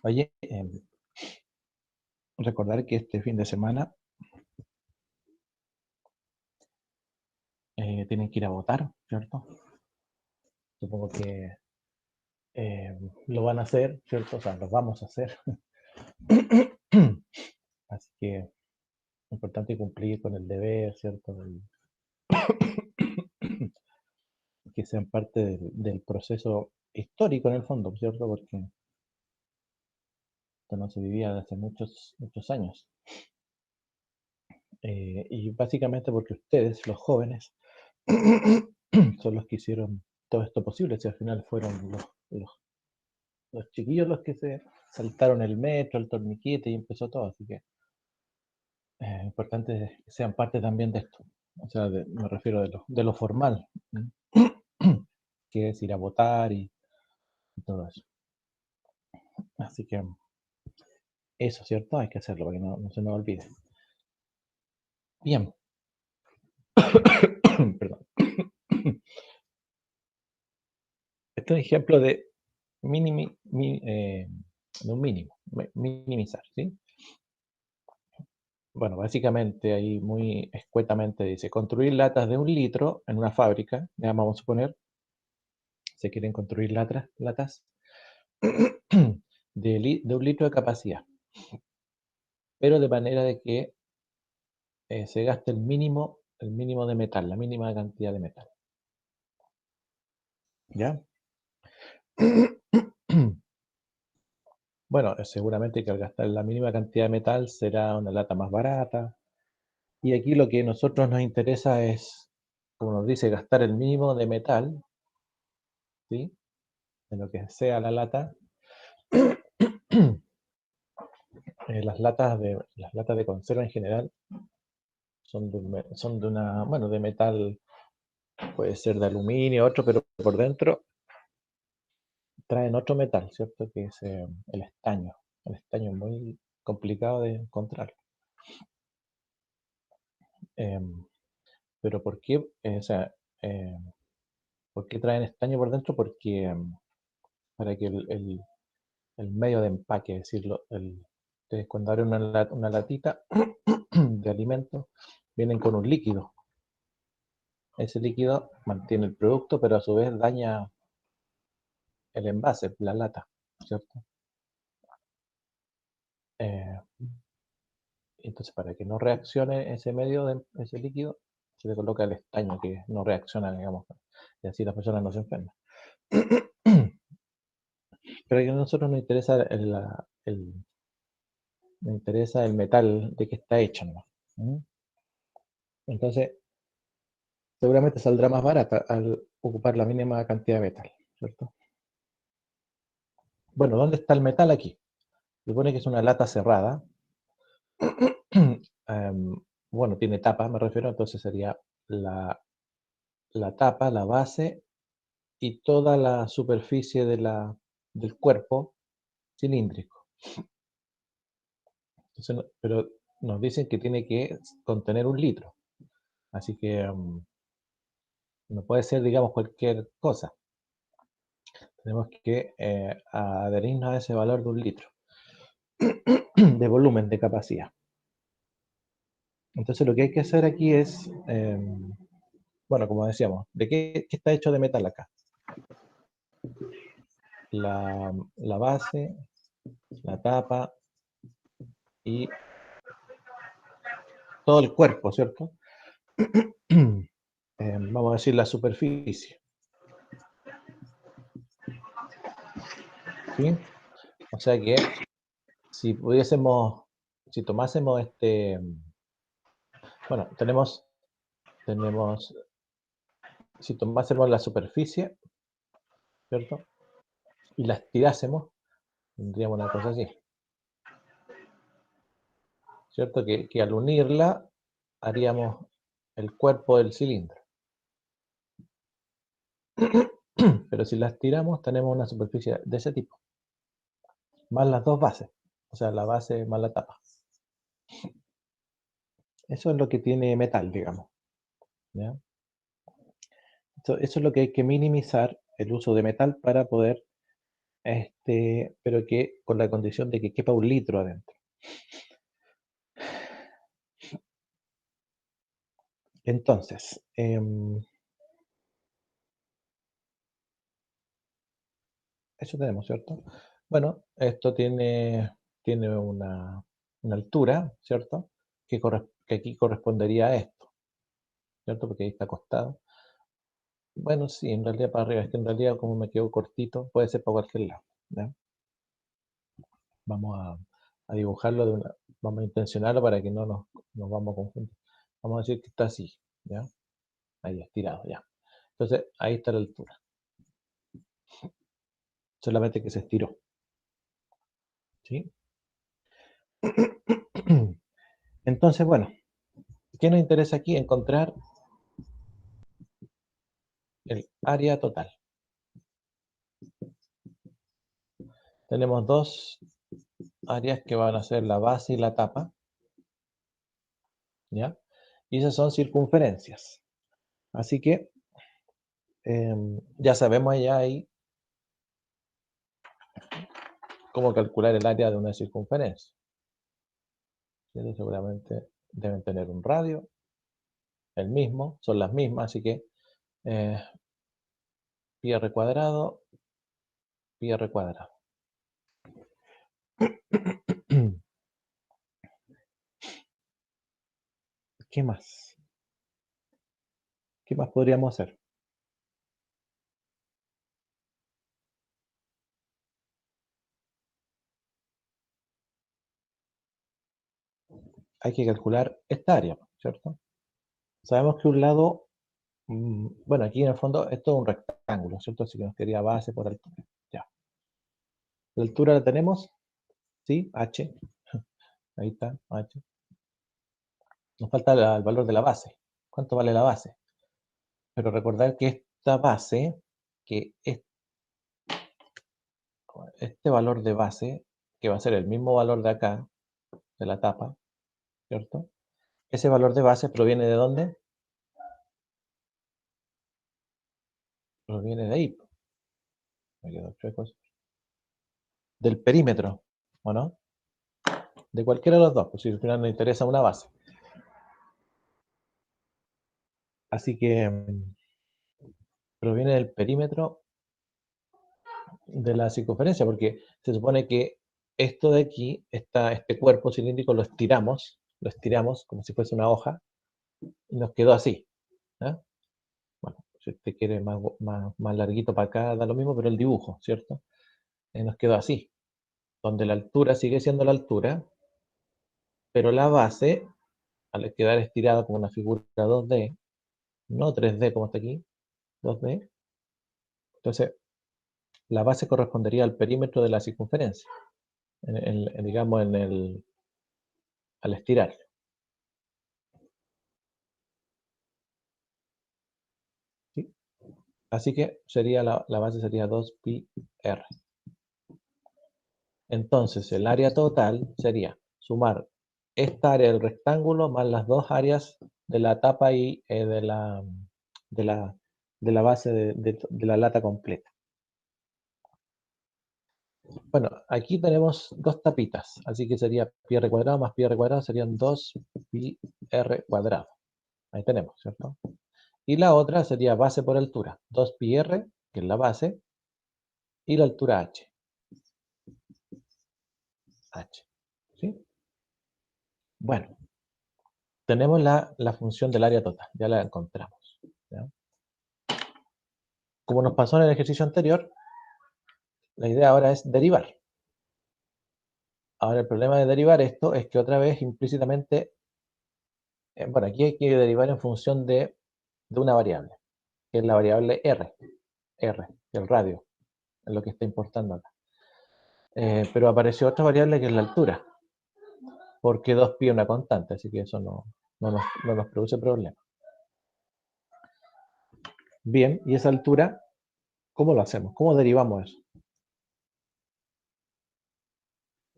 Oye, recordar que este fin de semana tienen que ir a votar, ¿cierto? Supongo que lo van a hacer, ¿cierto? O sea, lo vamos a hacer. Así que es importante cumplir con el deber, ¿cierto? Que sean parte del proceso histórico en el fondo, ¿cierto? Porque esto no se vivía desde hace muchos años. Y básicamente porque ustedes, los jóvenes, son los que hicieron todo esto posible. Si al final fueron los chiquillos los que se saltaron el metro, el torniquete y empezó todo. Así que es importante que sean parte también de esto. O sea, me refiero de lo formal, que es ir a votar y todo eso. Así que eso, ¿cierto? Hay que hacerlo para que no se nos olvide. Bien. Perdón. Este es un ejemplo de de un mínimo, minimizar, ¿sí? Bueno, básicamente ahí muy escuetamente dice, construir latas de 1 litro en una fábrica, ya vamos a suponer, se quieren construir latas de 1 litro de capacidad, pero de manera de que se gaste el mínimo de metal, la mínima cantidad de metal. ¿Ya? Bueno, seguramente que al gastar la mínima cantidad de metal será una lata más barata. Y aquí lo que a nosotros nos interesa es, como nos dice, gastar el mínimo de metal, ¿sí? De lo que sea la lata. Las latas de conserva en general son de metal, puede ser de aluminio, otro, pero por dentro traen otro metal, ¿cierto? Que es el estaño. El estaño es muy complicado de encontrar. Pero ¿por qué? ¿Por qué traen estaño por dentro? Porque para que el medio de empaque, es decirlo, ustedes cuando abren una latita de alimento, vienen con un líquido. Ese líquido mantiene el producto, pero a su vez daña el envase, la lata, ¿cierto? Entonces, para que no reaccione ese ese líquido, se le coloca el estaño que no reacciona, digamos, y así las personas no se enferman. Pero a nosotros nos interesa el metal de que está hecho, ¿no? Entonces, seguramente saldrá más barata al ocupar la mínima cantidad de metal, ¿cierto? Bueno, ¿dónde está el metal aquí? Se supone que es una lata cerrada. Bueno, tiene tapa, me refiero, entonces sería la tapa, la base y toda la superficie del cuerpo cilíndrico. Entonces, pero nos dicen que tiene que contener 1 litro. Así que no puede ser, digamos, cualquier cosa. Tenemos que adherirnos a ese valor de 1 litro de volumen, de capacidad. Entonces lo que hay que hacer aquí es, bueno, como decíamos, ¿de qué está hecho de metal acá? La base, la tapa y todo el cuerpo, ¿cierto? Vamos a decir la superficie. ¿Sí? O sea que si tomásemos bueno, si tomásemos la superficie, ¿cierto? Y la estirásemos, tendríamos una cosa así. ¿Cierto? Que al unirla haríamos el cuerpo del cilindro. Pero si la estiramos tenemos una superficie de ese tipo, más las dos bases, O sea, la base más la tapa. Eso es lo que tiene metal, digamos. ¿Ya? Eso es lo que hay que minimizar, el uso de metal para poder, pero que con la condición de que quepa 1 litro adentro. Entonces, eso tenemos, ¿cierto? Bueno, esto tiene una altura, ¿cierto? Que aquí correspondería a esto, ¿cierto? Porque ahí está acostado. Bueno, sí, en realidad para arriba, es que en realidad como me quedo cortito, puede ser para cualquier lado, ¿ya? Vamos a dibujarlo vamos a intencionarlo para que no nos vamos a confundir. Vamos a decir que está así, ¿ya? Ahí estirado, ya. Entonces, ahí está la altura. Solamente que se estiró. ¿Sí? Entonces, bueno, ¿qué nos interesa aquí? Encontrar el área total. Tenemos 2 áreas que van a ser la base y la tapa, ¿ya? Y esas son circunferencias. Así que ya sabemos ya ahí cómo calcular el área de una circunferencia. ¿Cierto? Seguramente deben tener un radio, el mismo, son las mismas, así que pi r cuadrado, pi r cuadrado. ¿Qué más? ¿Qué más podríamos hacer? Hay que calcular esta área, ¿cierto? Sabemos que un lado, bueno, aquí en el fondo esto es un rectángulo, ¿cierto? Así que nos quedaría base por altura. Ya. La altura la tenemos, ¿sí? H. Ahí está, H. Nos falta el valor de la base. ¿Cuánto vale la base? Pero recordar que esta base, que este valor de base, que va a ser el mismo valor de acá, de la tapa, ¿cierto? Ese valor de base proviene ¿de dónde? Proviene de ahí. Me quedo chuecos. Del perímetro, ¿o no? De cualquiera de los dos, pues si al final nos interesa una base. Así que proviene del perímetro de la circunferencia, porque se supone que esto de aquí, este cuerpo cilíndrico lo estiramos como si fuese una hoja, y nos quedó así. ¿Eh? Bueno, si usted quiere más larguito para acá, da lo mismo, pero el dibujo, ¿cierto? Nos quedó así, donde la altura sigue siendo la altura, pero la base, al quedar estirada como una figura 2D, no 3D como está aquí, 2D, entonces la base correspondería al perímetro de la circunferencia, digamos, al estirar. ¿Sí? Así que la base sería 2pi r. Entonces el área total sería sumar esta área del rectángulo más las 2 áreas de la tapa y de la base de la lata completa. Bueno, aquí tenemos 2 tapitas, así que sería pi r cuadrado más pi r cuadrado serían 2pi r cuadrado. Ahí tenemos, ¿cierto? Y la otra sería base por altura, 2pi r, que es la base, y la altura h. ¿Sí? Bueno, tenemos la función del área total, ya la encontramos. ¿Ya? Como nos pasó en el ejercicio anterior, la idea ahora es derivar. Ahora el problema de derivar esto es que otra vez implícitamente, bueno, aquí hay que derivar en función de una variable, que es la variable r, el radio, es lo que está importando acá. Pero apareció otra variable que es la altura, porque 2pi es una constante, así que eso no nos produce problema. Bien, y esa altura, ¿cómo lo hacemos? ¿Cómo derivamos eso?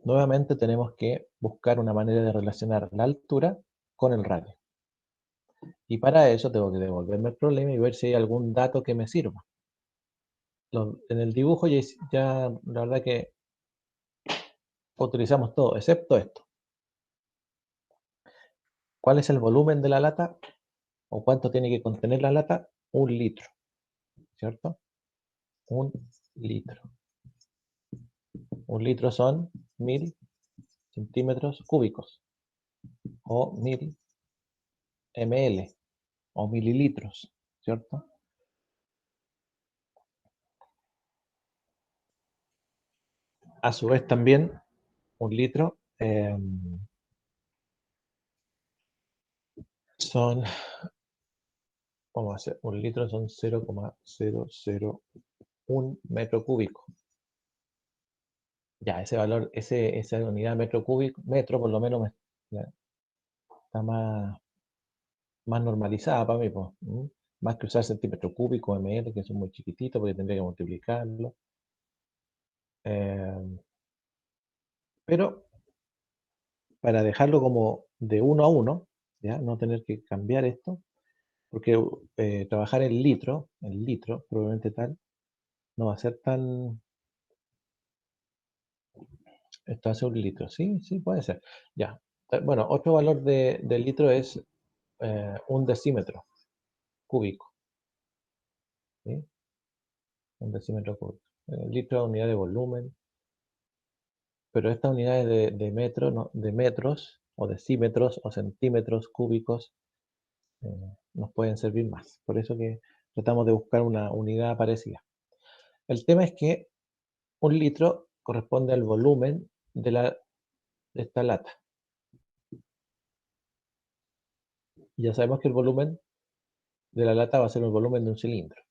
nuevamente tenemos que buscar una manera de relacionar la altura con el radio. Y para eso tengo que devolverme el problema y ver si hay algún dato que me sirva. En el dibujo ya la verdad que utilizamos todo, excepto esto. ¿Cuál es el volumen de la lata? ¿O cuánto tiene que contener la lata? 1 litro, ¿cierto? 1 litro. 1 litro son 1000 centímetros cúbicos o 1000 ml o mililitros, ¿cierto? A su vez también 1 litro son, vamos a hacer, 1 litro son 0,001 metro cúbico. Ya, ese valor, esa unidad metro cúbico, metro por lo menos está más normalizada para mí, pues, más que usar centímetro cúbico, ml, que son muy chiquititos porque tendría que multiplicarlo. Pero para dejarlo como de 1 a 1, ¿ya? No tener que cambiar esto, porque trabajar en litro, probablemente tal, no va a ser tan... Esto hace 1 litro, sí, sí, puede ser. Ya. Bueno, otro valor del litro es 1 decímetro cúbico. ¿Sí? 1 decímetro cúbico. Litro es unidad de volumen, pero estas unidades de metro, de metros, o decímetros, o centímetros cúbicos, nos pueden servir más. Por eso que tratamos de buscar una unidad parecida. El tema es que 1 litro corresponde al volumen de esta lata. Y ya sabemos que el volumen de la lata va a ser el volumen de un cilindro.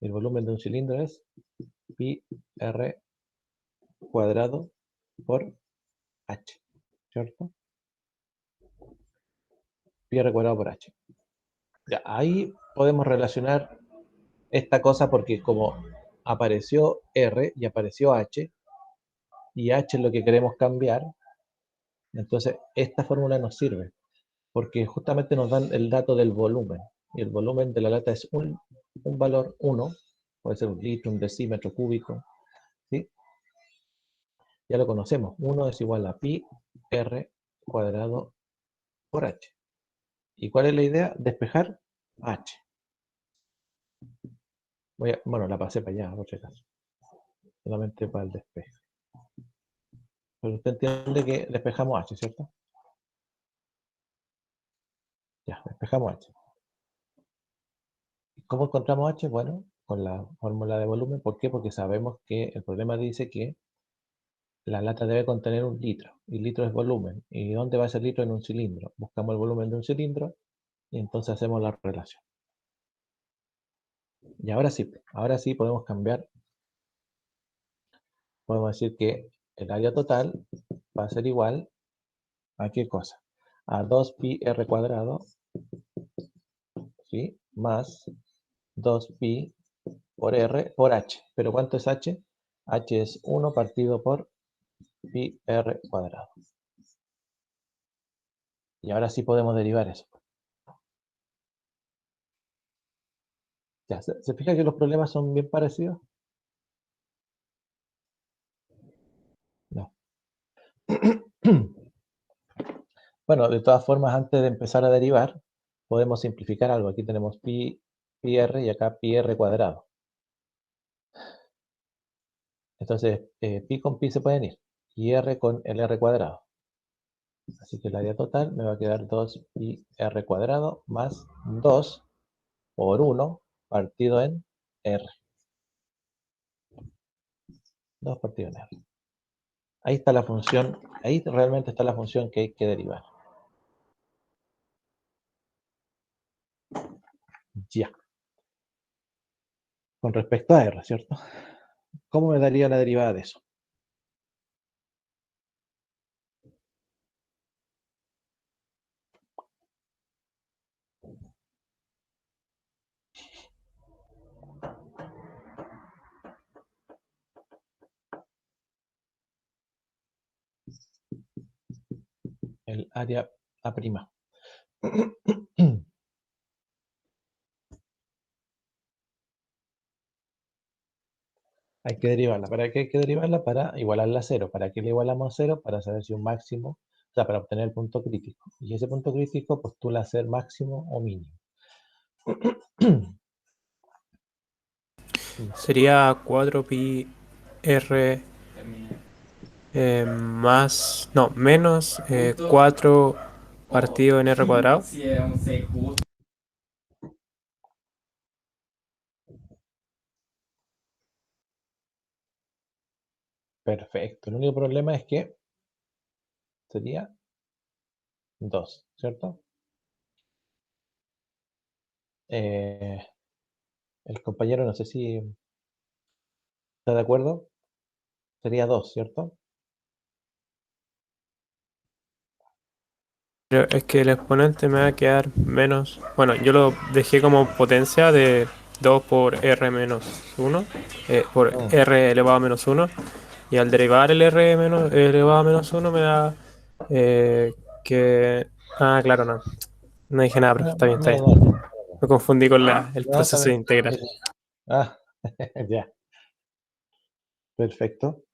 El volumen de un cilindro es pi r cuadrado por h, ¿cierto? Pi r cuadrado por h. Ya, ahí podemos relacionar esta cosa porque como apareció r y apareció h, y h es lo que queremos cambiar, entonces esta fórmula nos sirve, porque justamente nos dan el dato del volumen, y el volumen de la lata es un valor 1, puede ser 1 litro, 1 decímetro cúbico, ¿sí? Ya lo conocemos, 1 es igual a pi r cuadrado por h. ¿Y cuál es la idea? Despejar h. Bueno, la pasé para allá, por si acaso, solamente para el despeje. Pero usted entiende que despejamos h, ¿cierto? Ya, despejamos h. ¿Cómo encontramos h? Bueno, con la fórmula de volumen. ¿Por qué? Porque sabemos que el problema dice que la lata debe contener 1 litro, y litro es volumen. ¿Y dónde va ese litro? En un cilindro. Buscamos el volumen de un cilindro y entonces hacemos la relación. Y ahora sí podemos cambiar. Podemos decir que el área total va a ser igual a ¿qué cosa? A 2pi r cuadrado, ¿sí? Más 2pi por r por h. ¿Pero cuánto es h? H es 1 partido por pi r cuadrado. Y ahora sí podemos derivar eso. Ya, ¿se fija que los problemas son bien parecidos? No. Bueno, de todas formas, antes de empezar a derivar, podemos simplificar algo. Aquí tenemos pi r y acá pi r cuadrado. Entonces, pi con pi se pueden ir. Y r con el r cuadrado. Así que el área total me va a quedar 2pi r cuadrado más 2 por 1 partido en r. 2 partido en r. Ahí está la función, ahí realmente está la función que hay que derivar. Ya. Con respecto a r, ¿cierto? ¿Cómo me daría la derivada de eso? el área A'. Hay que derivarla. ¿Para qué hay que derivarla? Para igualarla a 0. ¿Para qué le igualamos a 0? Para saber si un máximo, o sea, para obtener el punto crítico. Y ese punto crítico postula ser máximo o mínimo. Sería 4pi r más, no, menos 4 partido en r cuadrado. Perfecto. El único problema es que sería 2, ¿cierto? El compañero, no sé si está de acuerdo. Sería 2, ¿cierto? Pero es que el exponente me va a quedar menos. Bueno, yo lo dejé como potencia de 2 por r menos 1, por r elevado a menos 1. Y al derivar el r menos, elevado a menos 1 me da que... Ah, claro, no. No dije nada, pero está bien, está bien. Menos 2. Me confundí con el No, está proceso de bien. integral. Ah, ya. Perfecto.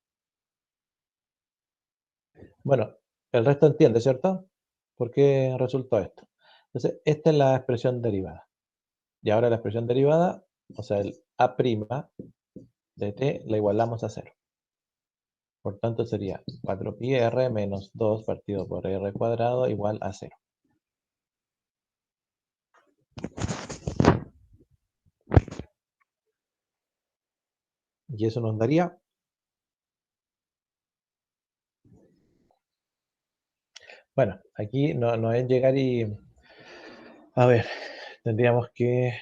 Bueno, el resto entiende, ¿cierto? ¿Por qué resultó esto? Entonces, esta es la expresión derivada. Y ahora la expresión derivada, o sea, el A' de t, la igualamos a 0. Por tanto, sería 4pi r menos 2 partido por r cuadrado igual a 0. Y eso nos daría... Bueno, aquí no es llegar y... A ver, tendríamos que...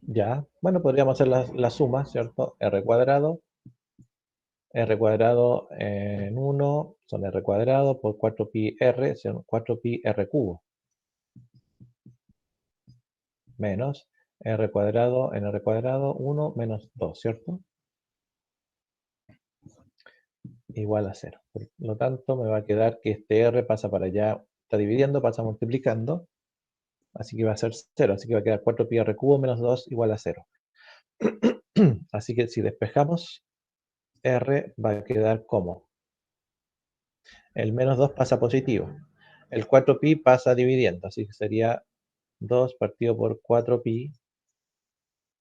ya, bueno, podríamos hacer la suma, ¿cierto? R cuadrado en 1 son r cuadrado por 4pi r, son 4pi r cubo. Menos r cuadrado en r cuadrado, 1 menos 2, ¿cierto? Igual a 0. Por lo tanto, me va a quedar que este r pasa para allá, está dividiendo, pasa multiplicando, así que va a ser 0. Así que va a quedar 4pi r cubo menos 2 igual a 0. Así que si despejamos, r va a quedar como el menos 2 pasa positivo. El 4pi pasa dividiendo, así que sería 2 partido por 4pi.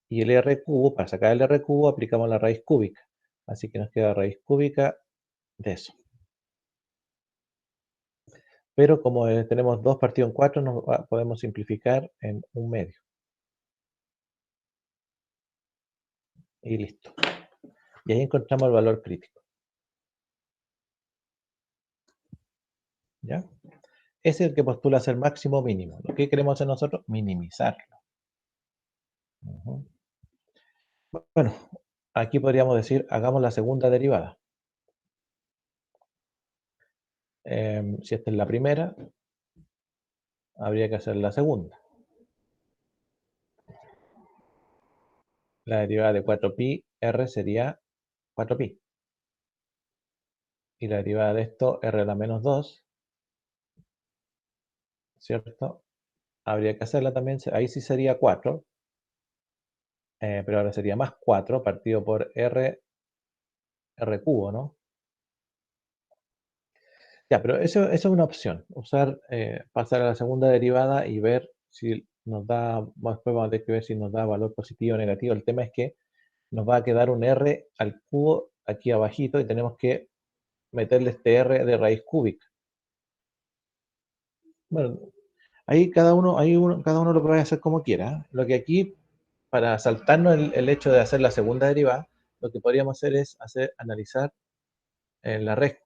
Y el r cubo, para sacar el r cubo, aplicamos la raíz cúbica. Así que nos queda raíz cúbica de eso. Pero como tenemos 2 partido en 4, podemos simplificar en 1/2. Y listo. Y ahí encontramos el valor crítico. ¿Ya? Ese es el que postula ser máximo o mínimo. ¿Lo que queremos hacer nosotros? Minimizarlo. Bueno, aquí podríamos decir, hagamos la segunda derivada. Si esta es la primera, habría que hacer la segunda. La derivada de 4pi r sería 4pi. Y la derivada de esto, r a la menos 2, ¿cierto? Habría que hacerla también, ahí sí sería 4, pero ahora sería más 4 partido por r cubo, ¿no? Ya, pero eso es una opción, pasar a la segunda derivada y ver si nos da, después vamos a tener que ver si nos da valor positivo o negativo. El tema es que nos va a quedar un r al cubo aquí abajito y tenemos que meterle este r de raíz cúbica. Bueno, ahí cada uno lo puede hacer como quiera. Lo que aquí, para saltarnos el hecho de hacer la segunda derivada, lo que podríamos hacer es analizar en la recta,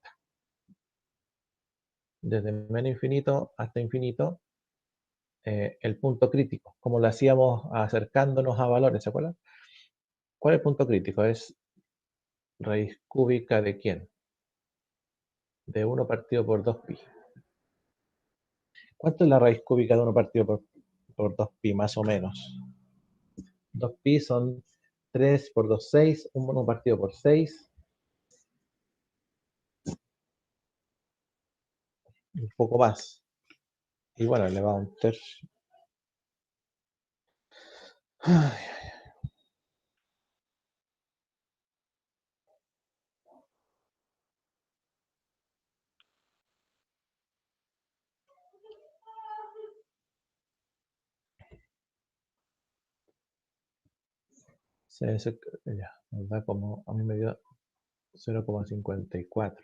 desde menos infinito hasta infinito, el punto crítico, como lo hacíamos acercándonos a valores, ¿se acuerdan? ¿Cuál es el punto crítico? Es raíz cúbica de ¿quién? De 1 partido por 2pi. ¿Cuánto es la raíz cúbica de 1 partido por 2pi, más o menos? 2pi son 3 por 2, 6, 1 partido por 6. un poco más. Y bueno, elevado a un tercio. Ay, ya, nos da como, a mí me dio 0,54.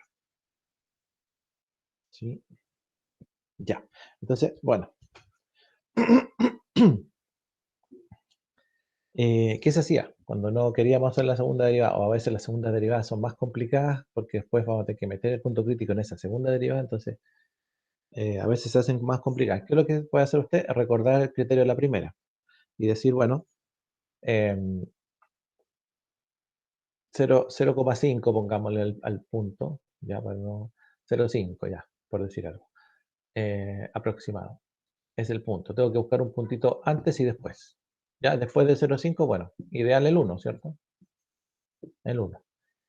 ¿Sí? Ya. Entonces, bueno. ¿Qué se hacía? Cuando no queríamos hacer la segunda derivada, o a veces las segundas derivadas son más complicadas, porque después vamos a tener que meter el punto crítico en esa segunda derivada, entonces a veces se hacen más complicadas. ¿Qué es lo que puede hacer usted? Recordar el criterio de la primera y decir, bueno, 0,5 pongámosle al punto, ya, para no, 0,5 ya, por decir algo, aproximado. Es el punto. Tengo que buscar un puntito antes y después. Ya, después de 0,5, bueno, ideal el 1, ¿cierto? El 1.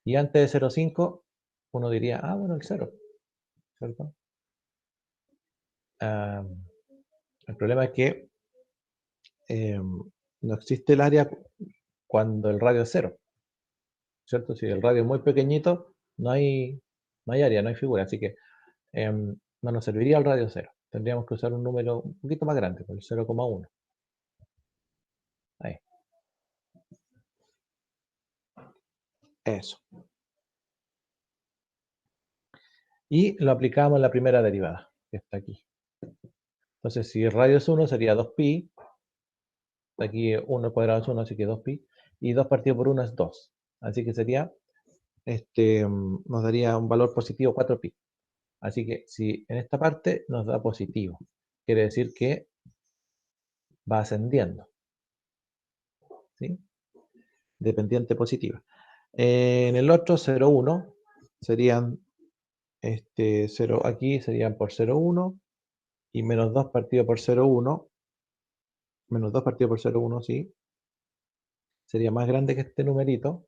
Y antes de 0,5, uno diría, bueno, el 0, ¿cierto? El problema es que no existe el área cuando el radio es 0, ¿cierto? Si el radio es muy pequeñito, no hay área, no hay figura, así que no nos serviría el radio 0. Tendríamos que usar un número un poquito más grande, por el 0,1. Ahí. Eso. Y lo aplicamos en la primera derivada, que está aquí. Entonces, si el radio es 1, sería 2pi. Aquí 1 al cuadrado es 1, así que 2pi. Y 2 partido por 1 es 2. Así que sería, nos daría un valor positivo 4pi. Así que si en esta parte nos da positivo, quiere decir que va ascendiendo. ¿Sí? Dependiente positiva. En el otro 0,1 serían 0 aquí serían por 0,1 y menos 2 partido por 0,1. Menos 2 partido por 0,1, sí. Sería más grande que este numerito.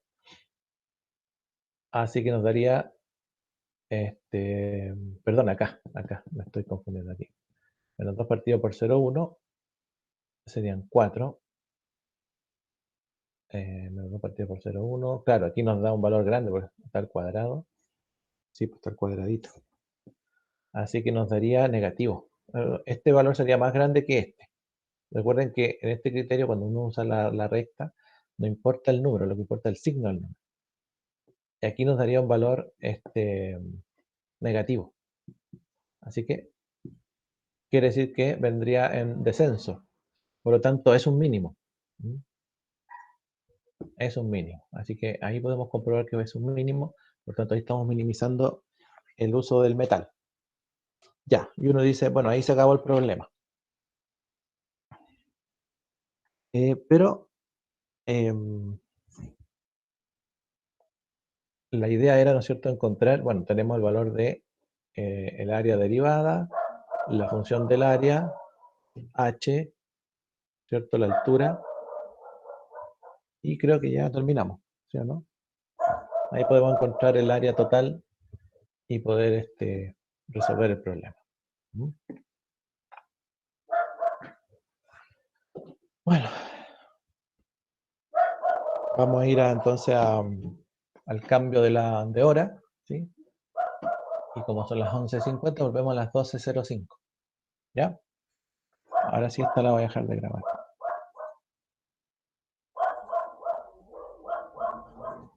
Así que nos daría, perdón, acá, me estoy confundiendo aquí. Menos 2 partido por 0,1 serían 4. Menos 2 partido por 0,1. Claro, aquí nos da un valor grande porque está al cuadrado. Sí, pues está al cuadradito. Así que nos daría negativo. Este valor sería más grande que este. Recuerden que en este criterio, cuando uno usa la recta, no importa el número, lo que importa es el signo del número. Y aquí nos daría un valor negativo. Así que quiere decir que vendría en descenso. Por lo tanto, es un mínimo. Es un mínimo. Así que ahí podemos comprobar que es un mínimo. Por lo tanto, ahí estamos minimizando el uso del metal. Ya, y uno dice, bueno, ahí se acabó el problema. Pero la idea era, ¿no es cierto?, encontrar, bueno, tenemos el valor de el área derivada, la función del área, h, ¿cierto?, la altura, y creo que ya terminamos, ¿sí o no? Ahí podemos encontrar el área total y poder resolver el problema. Bueno, vamos a ir entonces al cambio de hora, ¿sí? Y como son las 11:50, volvemos a las 12:05. ¿Ya? Ahora sí, esta la voy a dejar de grabar.